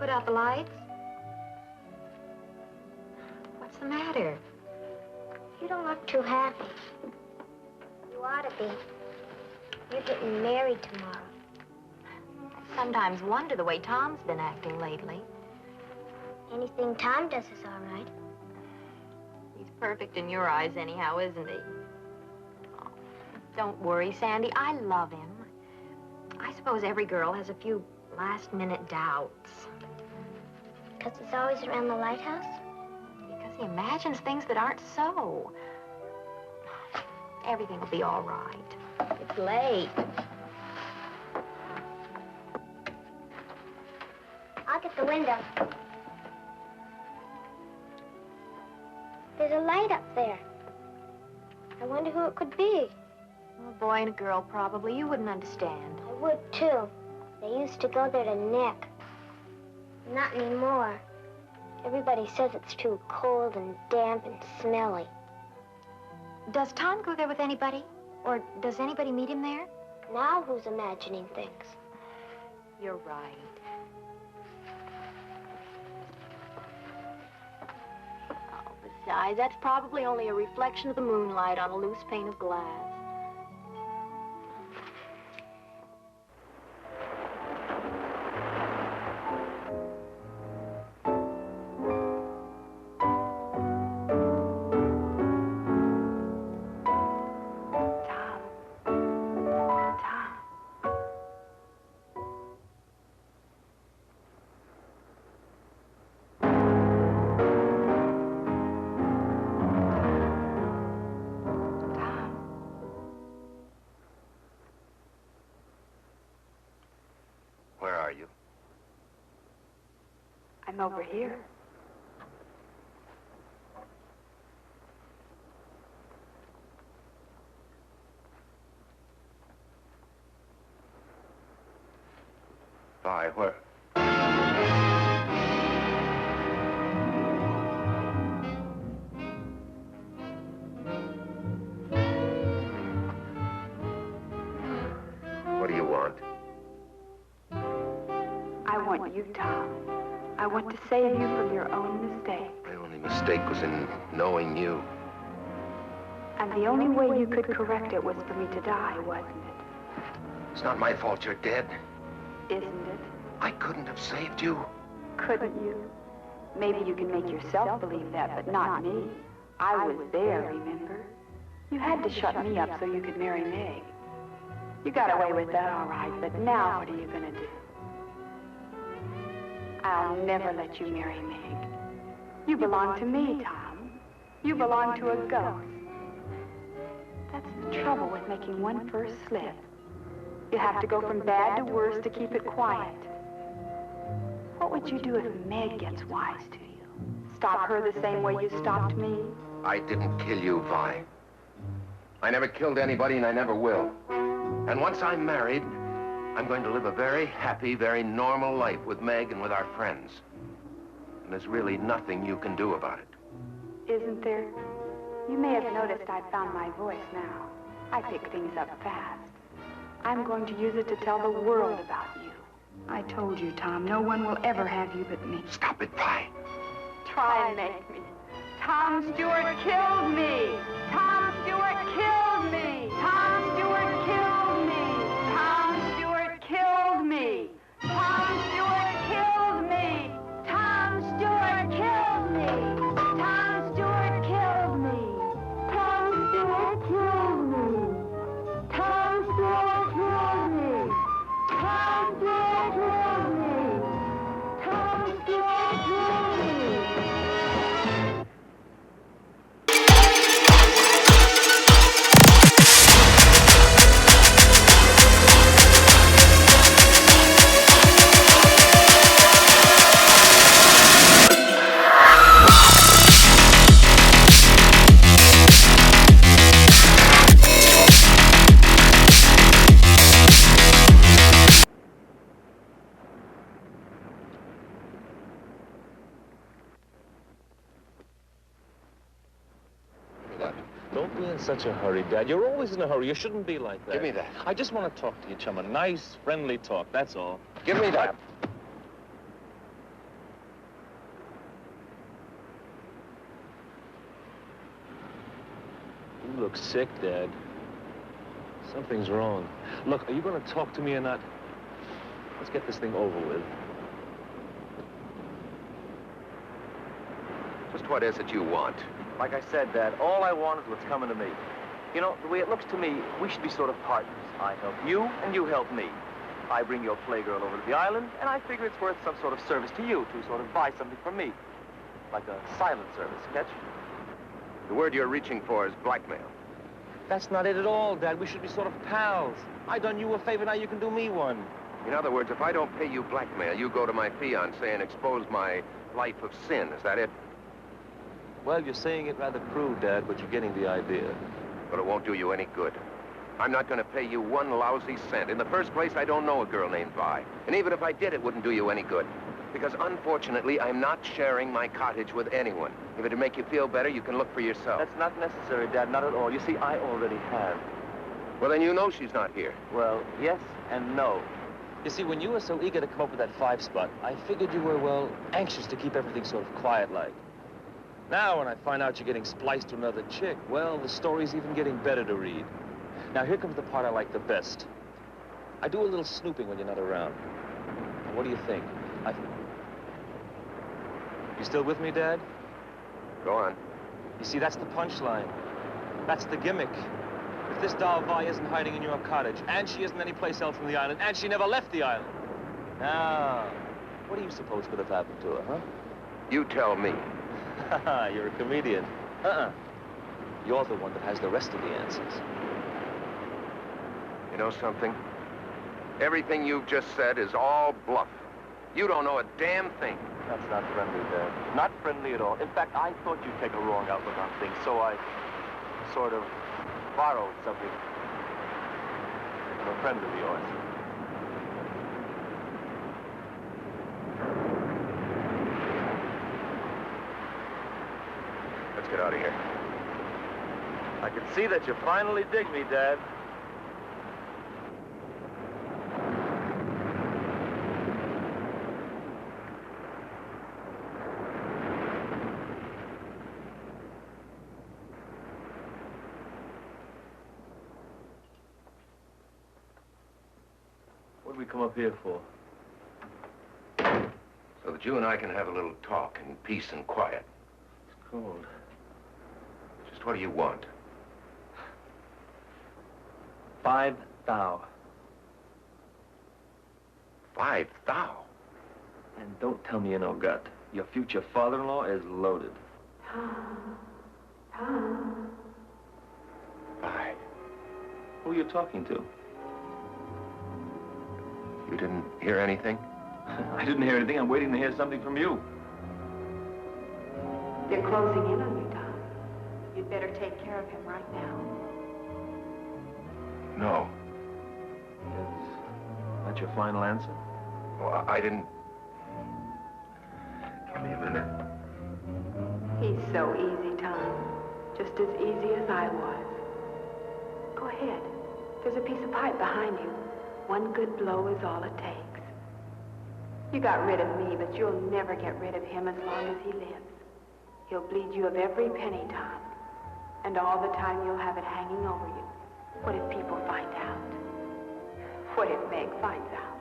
[SPEAKER 4] put out the lights? What's the matter?
[SPEAKER 5] You don't look too happy. You ought to be. You're getting married tomorrow.
[SPEAKER 4] I sometimes wonder the way Tom's been acting lately.
[SPEAKER 5] Anything Tom does is all right.
[SPEAKER 4] He's perfect in your eyes anyhow, isn't he? Oh, don't worry, Sandy. I love him. I suppose every girl has a few last-minute doubts.
[SPEAKER 5] Because he's always around the lighthouse?
[SPEAKER 4] Because he imagines things that aren't so. Everything will be all right. It's late.
[SPEAKER 5] I'll get the window. There's a light up there. I wonder who it could be.
[SPEAKER 4] A boy and a girl, probably. You wouldn't understand.
[SPEAKER 5] I would, too. They used to go there to neck. Not anymore. Everybody says it's too cold and damp and smelly.
[SPEAKER 4] Does Tom go there with anybody? Or does anybody meet him there?
[SPEAKER 5] Now who's imagining things?
[SPEAKER 4] You're right. Oh, besides, that's probably only a reflection of the moonlight on a loose pane of glass.
[SPEAKER 3] Where are you?
[SPEAKER 4] I'm over here.
[SPEAKER 3] Vi, where? What do you want?
[SPEAKER 4] I want you, Tom. I want to save you from your own mistake.
[SPEAKER 3] My only mistake was in knowing you.
[SPEAKER 4] And the only way you could correct it was for me to die, wasn't it?
[SPEAKER 3] It's not my fault you're dead.
[SPEAKER 4] Isn't it?
[SPEAKER 3] I couldn't have saved you.
[SPEAKER 4] Couldn't you? Maybe you can make yourself believe that, but not me. I was there, remember? You had to shut me up so you could marry Meg. You got away with that all right, but now what are you gonna do? I'll never let you marry Meg. You belong to me, Tom. You belong to a ghost. That's the trouble with making one first slip. You have to go from bad to worse to keep it quiet. What would you do if Meg gets wise to you? Stop her the same way you stopped me?
[SPEAKER 3] I didn't kill you, Vi. I never killed anybody, and I never will. And once I'm married, I'm going to live a very happy, very normal life with Meg and with our friends. And there's really nothing you can do about it.
[SPEAKER 4] Isn't there? You may have noticed I found my voice now. I pick things up fast. I'm going to use it to tell the world about you. I told you, Tom, no one will ever have you but me.
[SPEAKER 3] Stop it, Vi.
[SPEAKER 4] Try and make me. Tom Stewart killed me! Tom Stewart killed me! Tom Stewart killed me! Tom Stewart killed me! Tom Stewart killed me! Tom Stewart killed me! Tom Stewart killed me! Tom Stewart killed me! Tom Stewart killed me! Tom Stewart killed me! Tom Stewart killed me!
[SPEAKER 10] Don't be in such a hurry, Dad. You're always in a hurry. You shouldn't be like that.
[SPEAKER 3] Give me that.
[SPEAKER 10] I just want to talk to you, chum. A nice, friendly talk, that's all.
[SPEAKER 3] Give me that.
[SPEAKER 10] look sick, Dad. Something's wrong. Look, are you going to talk to me or not? Let's get this thing over with.
[SPEAKER 3] Just what is it you want?
[SPEAKER 10] Like I said, Dad, all I want is what's coming to me. You know, the way it looks to me, we should be sort of partners. I help you, and you help me. I bring your playgirl over to the island, and I figure it's worth some sort of service to you to sort of buy something from me. Like a silent service, catch?
[SPEAKER 3] The word you're reaching for is blackmail.
[SPEAKER 10] That's not it at all, Dad. We should be sort of pals. I done you a favor, now you can do me one.
[SPEAKER 3] In other words, if I don't pay you blackmail, you go to my fiancé and expose my life of sin. Is that it?
[SPEAKER 10] Well, you're saying it rather crude, Dad, but you're getting the idea.
[SPEAKER 3] But it won't do you any good. I'm not going to pay you one lousy cent. In the first place, I don't know a girl named Vi. And even if I did, it wouldn't do you any good. Because unfortunately, I'm not sharing my cottage with anyone. If it'd make you feel better, you can look for yourself.
[SPEAKER 10] That's not necessary, Dad, not at all. You see, I already have.
[SPEAKER 3] Well, then you know she's not here.
[SPEAKER 10] Well, yes and no. You see, when you were so eager to come up with that 5 spot, I figured you were, well, anxious to keep everything sort of quiet-like. Now, when I find out you're getting spliced to another chick, well, the story's even getting better to read. Now, here comes the part I like the best. I do a little snooping when you're not around. Now, what do you think? You still with me, Dad?
[SPEAKER 3] Go on.
[SPEAKER 10] You see, that's the punchline. That's the gimmick. If this doll Vi isn't hiding in your cottage, and she isn't anyplace else on the island, and she never left the island. Now, what do you suppose could have happened to her, huh?
[SPEAKER 3] You tell me.
[SPEAKER 10] You're a comedian. You're the one that has the rest of the answers.
[SPEAKER 3] You know something? Everything you've just said is all bluff. You don't know a damn thing.
[SPEAKER 10] That's not friendly, Dad. Not friendly at all. In fact, I thought you'd take a wrong outlook on things, so I sort of borrowed something from a friend of yours.
[SPEAKER 3] Let's get out of here.
[SPEAKER 10] I can see that you finally dig me, Dad. What'd we come up here for?
[SPEAKER 3] So that you and I can have a little talk in peace and quiet.
[SPEAKER 10] It's cold.
[SPEAKER 3] Just what do you want?
[SPEAKER 10] 5 thou.
[SPEAKER 3] 5 thou?
[SPEAKER 10] And don't tell me you know gut. Your future father-in-law is loaded.
[SPEAKER 4] Tom.
[SPEAKER 3] 5.
[SPEAKER 10] Who are you talking to?
[SPEAKER 3] You didn't hear anything?
[SPEAKER 10] I didn't hear anything. I'm waiting to hear something from you.
[SPEAKER 4] They're closing in on you, Tom. You'd better take care of him right now.
[SPEAKER 3] No.
[SPEAKER 10] Is that your final answer?
[SPEAKER 3] Well, I didn't... Give me a minute.
[SPEAKER 4] He's so easy, Tom. Just as easy as I was. Go ahead. There's a piece of pipe behind you. One good blow is all it takes. You got rid of me, but you'll never get rid of him as long as he lives. He'll bleed you of every penny, Tom. And all the time you'll have it hanging over you. What if people find out? What if Meg finds out?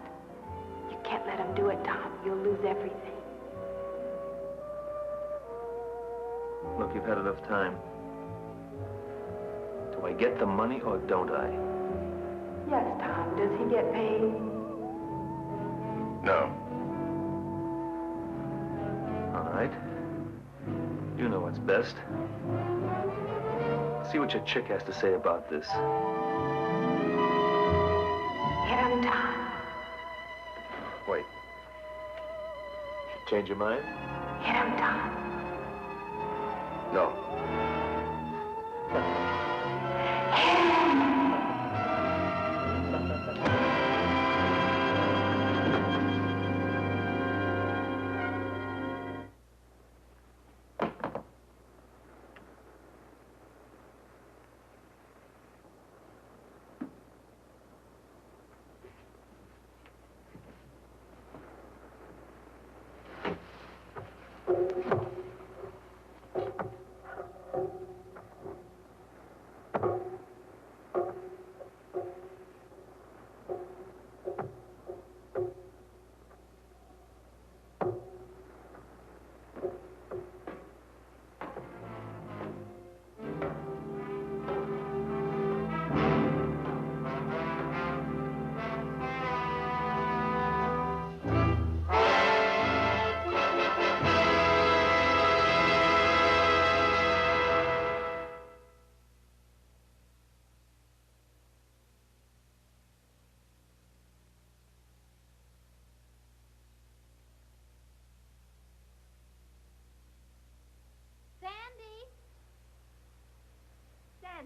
[SPEAKER 4] You can't let him do it, Tom. You'll lose everything.
[SPEAKER 10] Look, you've had enough time. Do I get the money or don't I?
[SPEAKER 4] Yes, Tom. Does he get paid?
[SPEAKER 3] No.
[SPEAKER 10] All right. You know what's best. See what your chick has to say about this.
[SPEAKER 4] Hit him, Tom.
[SPEAKER 3] Wait.
[SPEAKER 10] Change your mind?
[SPEAKER 4] Hit him, Tom.
[SPEAKER 3] No.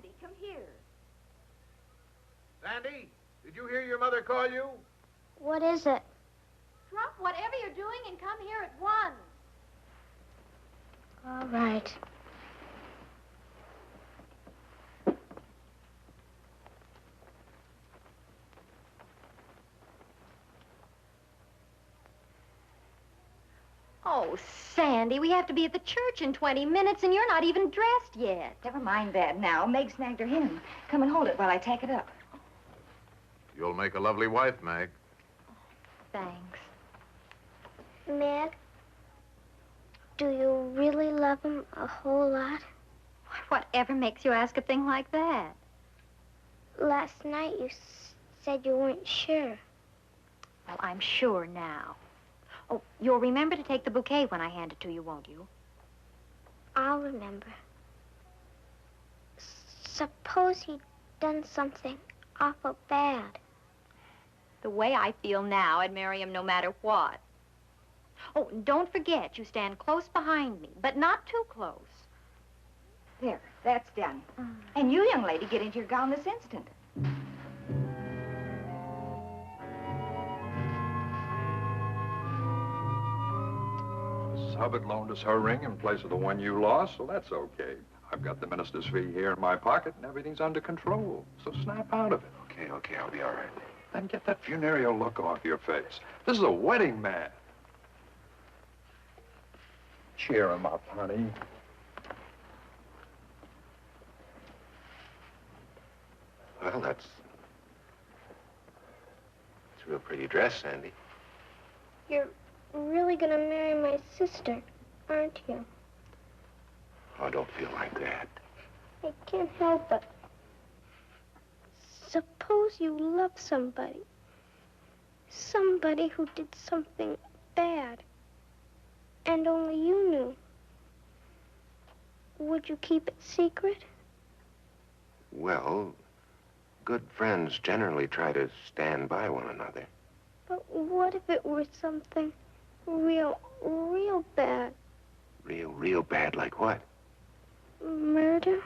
[SPEAKER 9] Sandy, come here.
[SPEAKER 14] Sandy, did you hear your mother call you?
[SPEAKER 5] What is it?
[SPEAKER 6] Drop whatever you're doing and come here at once.
[SPEAKER 5] All right.
[SPEAKER 6] Oh, Sandy, we have to be at the church in 20 minutes, and you're not even dressed yet.
[SPEAKER 9] Never mind that now. Meg snagged her hymn. Come and hold it while I tack it up.
[SPEAKER 13] You'll make a lovely wife, Meg.
[SPEAKER 6] Thanks.
[SPEAKER 5] Meg, do you really love him a whole lot?
[SPEAKER 6] Whatever makes you ask a thing like that?
[SPEAKER 5] Last night you said you weren't sure.
[SPEAKER 6] Well, I'm sure now. Oh, you'll remember to take the bouquet when I hand it to you, won't you?
[SPEAKER 5] I'll remember. Suppose he'd done something awful bad.
[SPEAKER 6] The way I feel now, I'd marry him no matter what. Oh, don't forget, you stand close behind me, but not too close.
[SPEAKER 9] There, that's done. And you, young lady, get into your gown this instant.
[SPEAKER 13] Miss Hubbard loaned us her ring in place of the one you lost, so that's okay. I've got the minister's fee here in my pocket, and everything's under control. So snap out of it.
[SPEAKER 3] Okay, I'll be all right.
[SPEAKER 13] Then get that funereal look off your face. This is a wedding man. Cheer him up, honey.
[SPEAKER 3] Well, that's a real pretty dress, Sandy.
[SPEAKER 5] You're really gonna marry my sister, aren't you?
[SPEAKER 3] Oh, don't feel like that.
[SPEAKER 5] I can't help it. Suppose you love somebody. Somebody who did something bad. And only you knew. Would you keep it secret?
[SPEAKER 3] Well, good friends generally try to stand by one another.
[SPEAKER 5] But what if it were something real bad?
[SPEAKER 3] Real bad, like what?
[SPEAKER 5] Murder?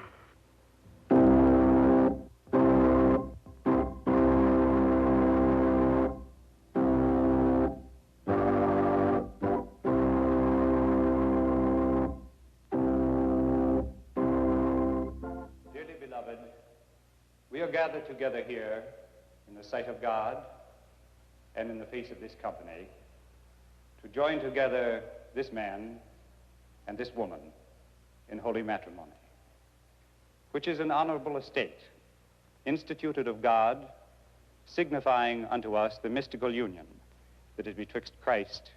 [SPEAKER 12] Dearly beloved, we are gathered together here in the sight of God and in the face of this company to join together this man and this woman in holy matrimony, which is an honorable estate instituted of God, signifying unto us the mystical union that is betwixt Christ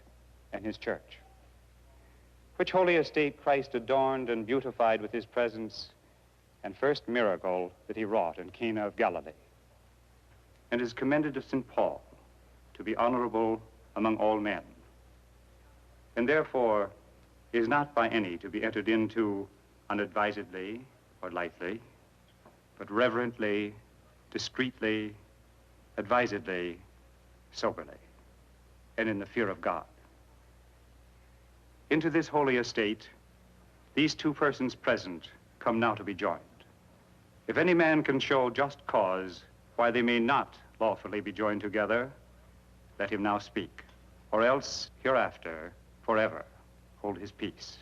[SPEAKER 12] and his church, which holy estate Christ adorned and beautified with his presence and first miracle that he wrought in Cana of Galilee, and is commended to St. Paul to be honorable among all men, and therefore is not by any to be entered into unadvisedly or lightly, but reverently, discreetly, advisedly, soberly, and in the fear of God. Into this holy estate, these two persons present come now to be joined. If any man can show just cause why they may not lawfully be joined together, let him now speak, or else hereafter, forever, hold his peace.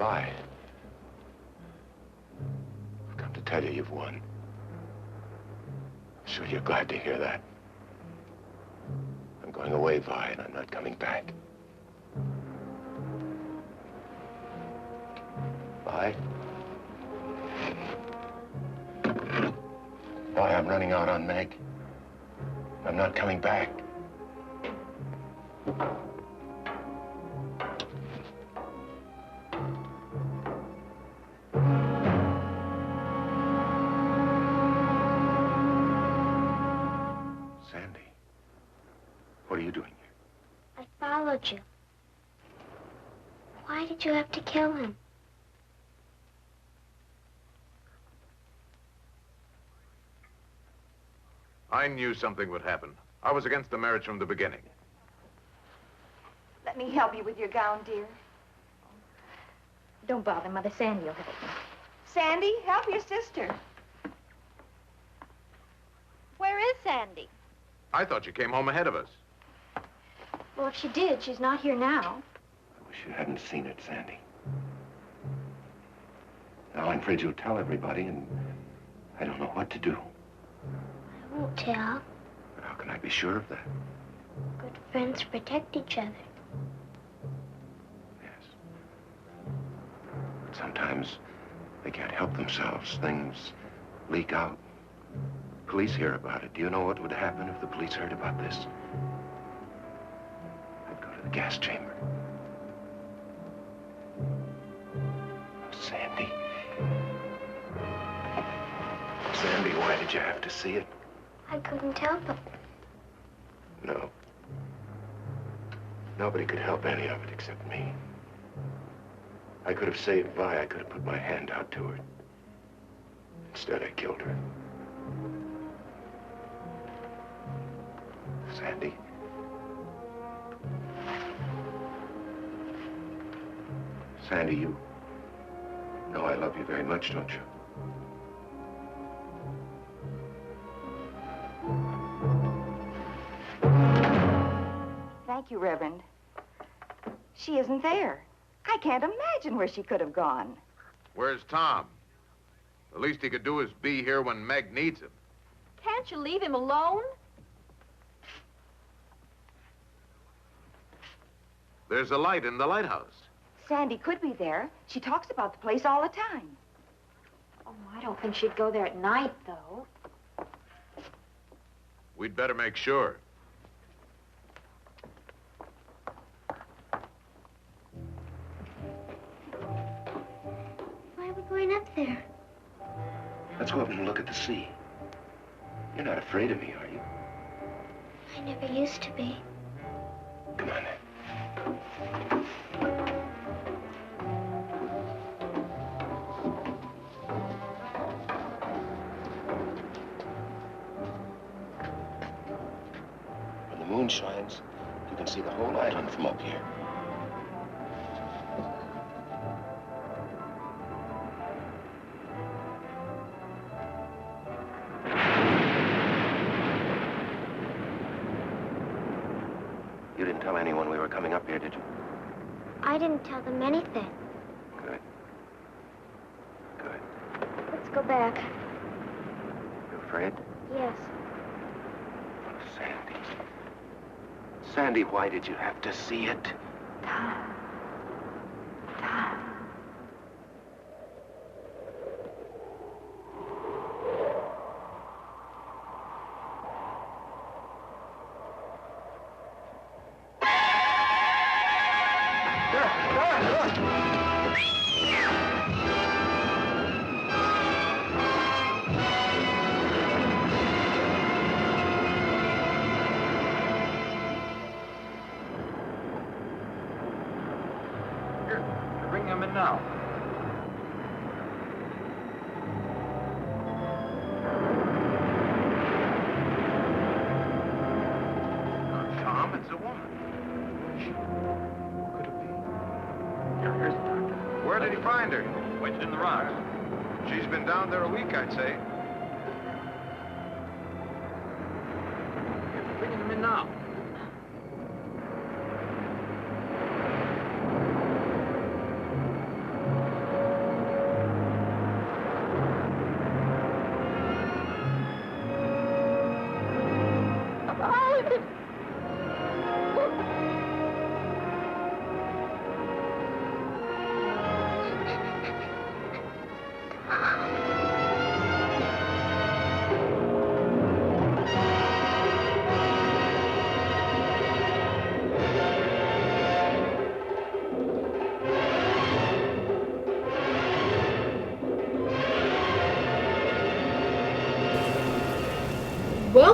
[SPEAKER 3] Vi. I've come to tell you you've won. I'm sure you're glad to hear that. I'm going away, Vi, and I'm not coming back. Vi? Vi, I'm running out on Meg. I'm not coming back. Sandy, what are you doing here?
[SPEAKER 5] I followed you. Why did you have to kill him?
[SPEAKER 14] I knew something would happen. I was against the marriage from the beginning.
[SPEAKER 9] Let me help you with your gown, dear.
[SPEAKER 6] Don't bother, Mother. Sandy will help me.
[SPEAKER 9] Sandy, help your sister.
[SPEAKER 6] Where is Sandy?
[SPEAKER 14] I thought you came home ahead of us.
[SPEAKER 6] Well, if she did, she's not here now.
[SPEAKER 3] I wish you hadn't seen it, Sandy. Now I'm afraid you'll tell everybody, and I don't know what to do.
[SPEAKER 5] I won't tell.
[SPEAKER 3] But how can I be sure of that?
[SPEAKER 5] Good friends protect each other.
[SPEAKER 3] But sometimes they can't help themselves. Things leak out. Police hear about it. Do you know what would happen if the police heard about this? I'd go to the gas chamber. Sandy. Sandy, why did you have to see it?
[SPEAKER 5] I couldn't help it.
[SPEAKER 3] No. Nobody could help any of it except me. I could have saved Vi. I could have put my hand out to her. Instead, I killed her. Sandy. Sandy, you know I love you very much, don't you?
[SPEAKER 9] Thank you, Reverend. She isn't there. I can't imagine where she could have gone.
[SPEAKER 14] Where's Tom? The least he could do is be here when Meg needs him.
[SPEAKER 6] Can't you leave him alone?
[SPEAKER 14] There's a light in the lighthouse.
[SPEAKER 9] Sandy could be there. She talks about the place all the time.
[SPEAKER 6] Oh, I don't think she'd go there at night, though.
[SPEAKER 14] We'd better make sure.
[SPEAKER 5] Why are we going up there?
[SPEAKER 3] Let's go up and look at the sea. You're not afraid of me, are you?
[SPEAKER 5] I never used to be.
[SPEAKER 3] Come on, then. When the moon shines, you can see the whole island from up here. You didn't tell anyone we were coming up here, did you?
[SPEAKER 5] I didn't tell them anything.
[SPEAKER 3] Good. Good.
[SPEAKER 5] Let's go back.
[SPEAKER 3] You afraid?
[SPEAKER 5] Yes.
[SPEAKER 3] Sandy. Sandy, why did you have to see it?
[SPEAKER 9] Tom. Tom.
[SPEAKER 13] Bring him in now.
[SPEAKER 14] Tom, it's a woman.
[SPEAKER 13] Who could it be? Here's the doctor.
[SPEAKER 14] Where did he find her?
[SPEAKER 10] Wedged in the rocks.
[SPEAKER 14] She's been down there a week, I'd say.
[SPEAKER 13] Bringing him in now.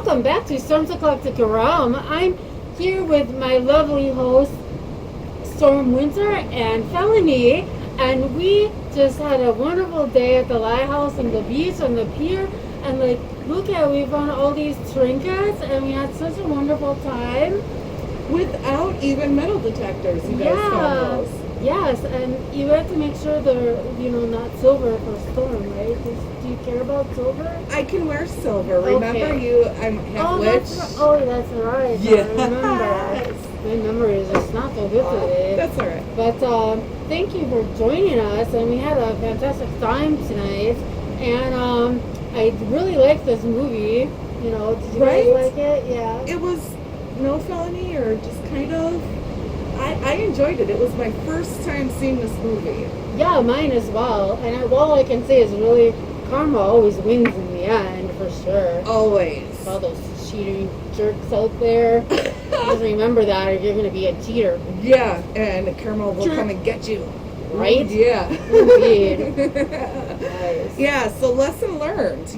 [SPEAKER 2] welcome back to Storm's Eclectic Realm. I'm here with my lovely hosts, Storm Winter and Felony, and we just had a wonderful day at the lighthouse and the beach and the pier, and like, look at, we found all these trinkets, and we had such a wonderful time.
[SPEAKER 1] Without even metal detectors, you guys found those.
[SPEAKER 2] Yes, and you have to make sure they're, not silver for Storm, right? Do you care about silver?
[SPEAKER 1] I can wear silver.
[SPEAKER 2] Okay.
[SPEAKER 1] Remember, I'm half witch.
[SPEAKER 2] That's right.
[SPEAKER 1] Yeah.
[SPEAKER 2] I remember. My memory is just not so good today.
[SPEAKER 1] That's all right.
[SPEAKER 2] But thank you for joining us, and we had a fantastic time tonight. And I really liked this movie. Did you guys like it? Yeah.
[SPEAKER 1] It was no felony, or just kind of. I enjoyed it. It was my first time seeing this movie.
[SPEAKER 2] Yeah, mine as well. And all I can say is really, karma always wins in the end, for sure.
[SPEAKER 1] Always.
[SPEAKER 2] All those cheating jerks out there. Just remember that, or you're going to be a cheater.
[SPEAKER 1] Yeah, and karma will come and get you.
[SPEAKER 2] Right?
[SPEAKER 1] Yeah.
[SPEAKER 2] Indeed. Nice.
[SPEAKER 1] Yeah, so lesson learned,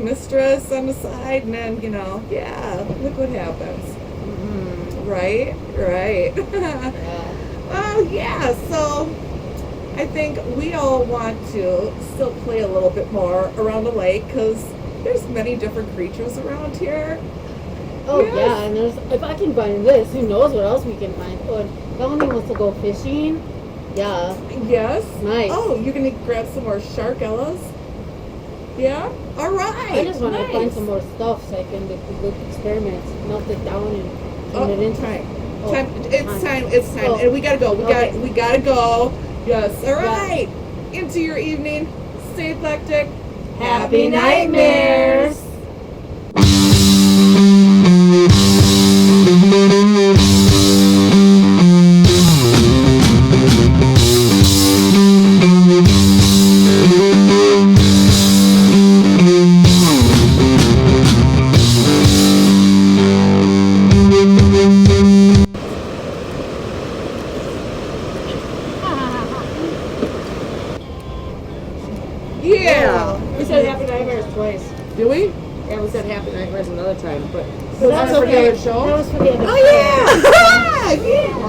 [SPEAKER 1] mistress on the side, and then, look what happens. Right. Well, yeah, so I think we all want to still play a little bit more around the lake, because there's many different creatures around here.
[SPEAKER 2] Oh, yes. Yeah, and if I can find this, who knows what else we can find. Oh, and Melanie wants to go fishing. Yeah.
[SPEAKER 1] Yes.
[SPEAKER 2] Nice.
[SPEAKER 1] Oh, you're going to grab some more sharkellas? Yeah? All right.
[SPEAKER 2] I just want to find some more stuff so I can do experiments, melt it down and turn it into
[SPEAKER 1] time.
[SPEAKER 2] Oh,
[SPEAKER 1] It's time.
[SPEAKER 2] Oh.
[SPEAKER 1] And we gotta go. We gotta go. Yes. All right.
[SPEAKER 2] Yeah.
[SPEAKER 1] Into your evening. Stay eclectic.
[SPEAKER 2] Happy nightmares.
[SPEAKER 1] Yeah.
[SPEAKER 2] We said happy nightmares twice.
[SPEAKER 1] Do we?
[SPEAKER 2] Yeah, we said happy nightmares another time, but
[SPEAKER 1] Was that for the other show?
[SPEAKER 2] That was for the other show.
[SPEAKER 1] Oh, yeah. Yeah.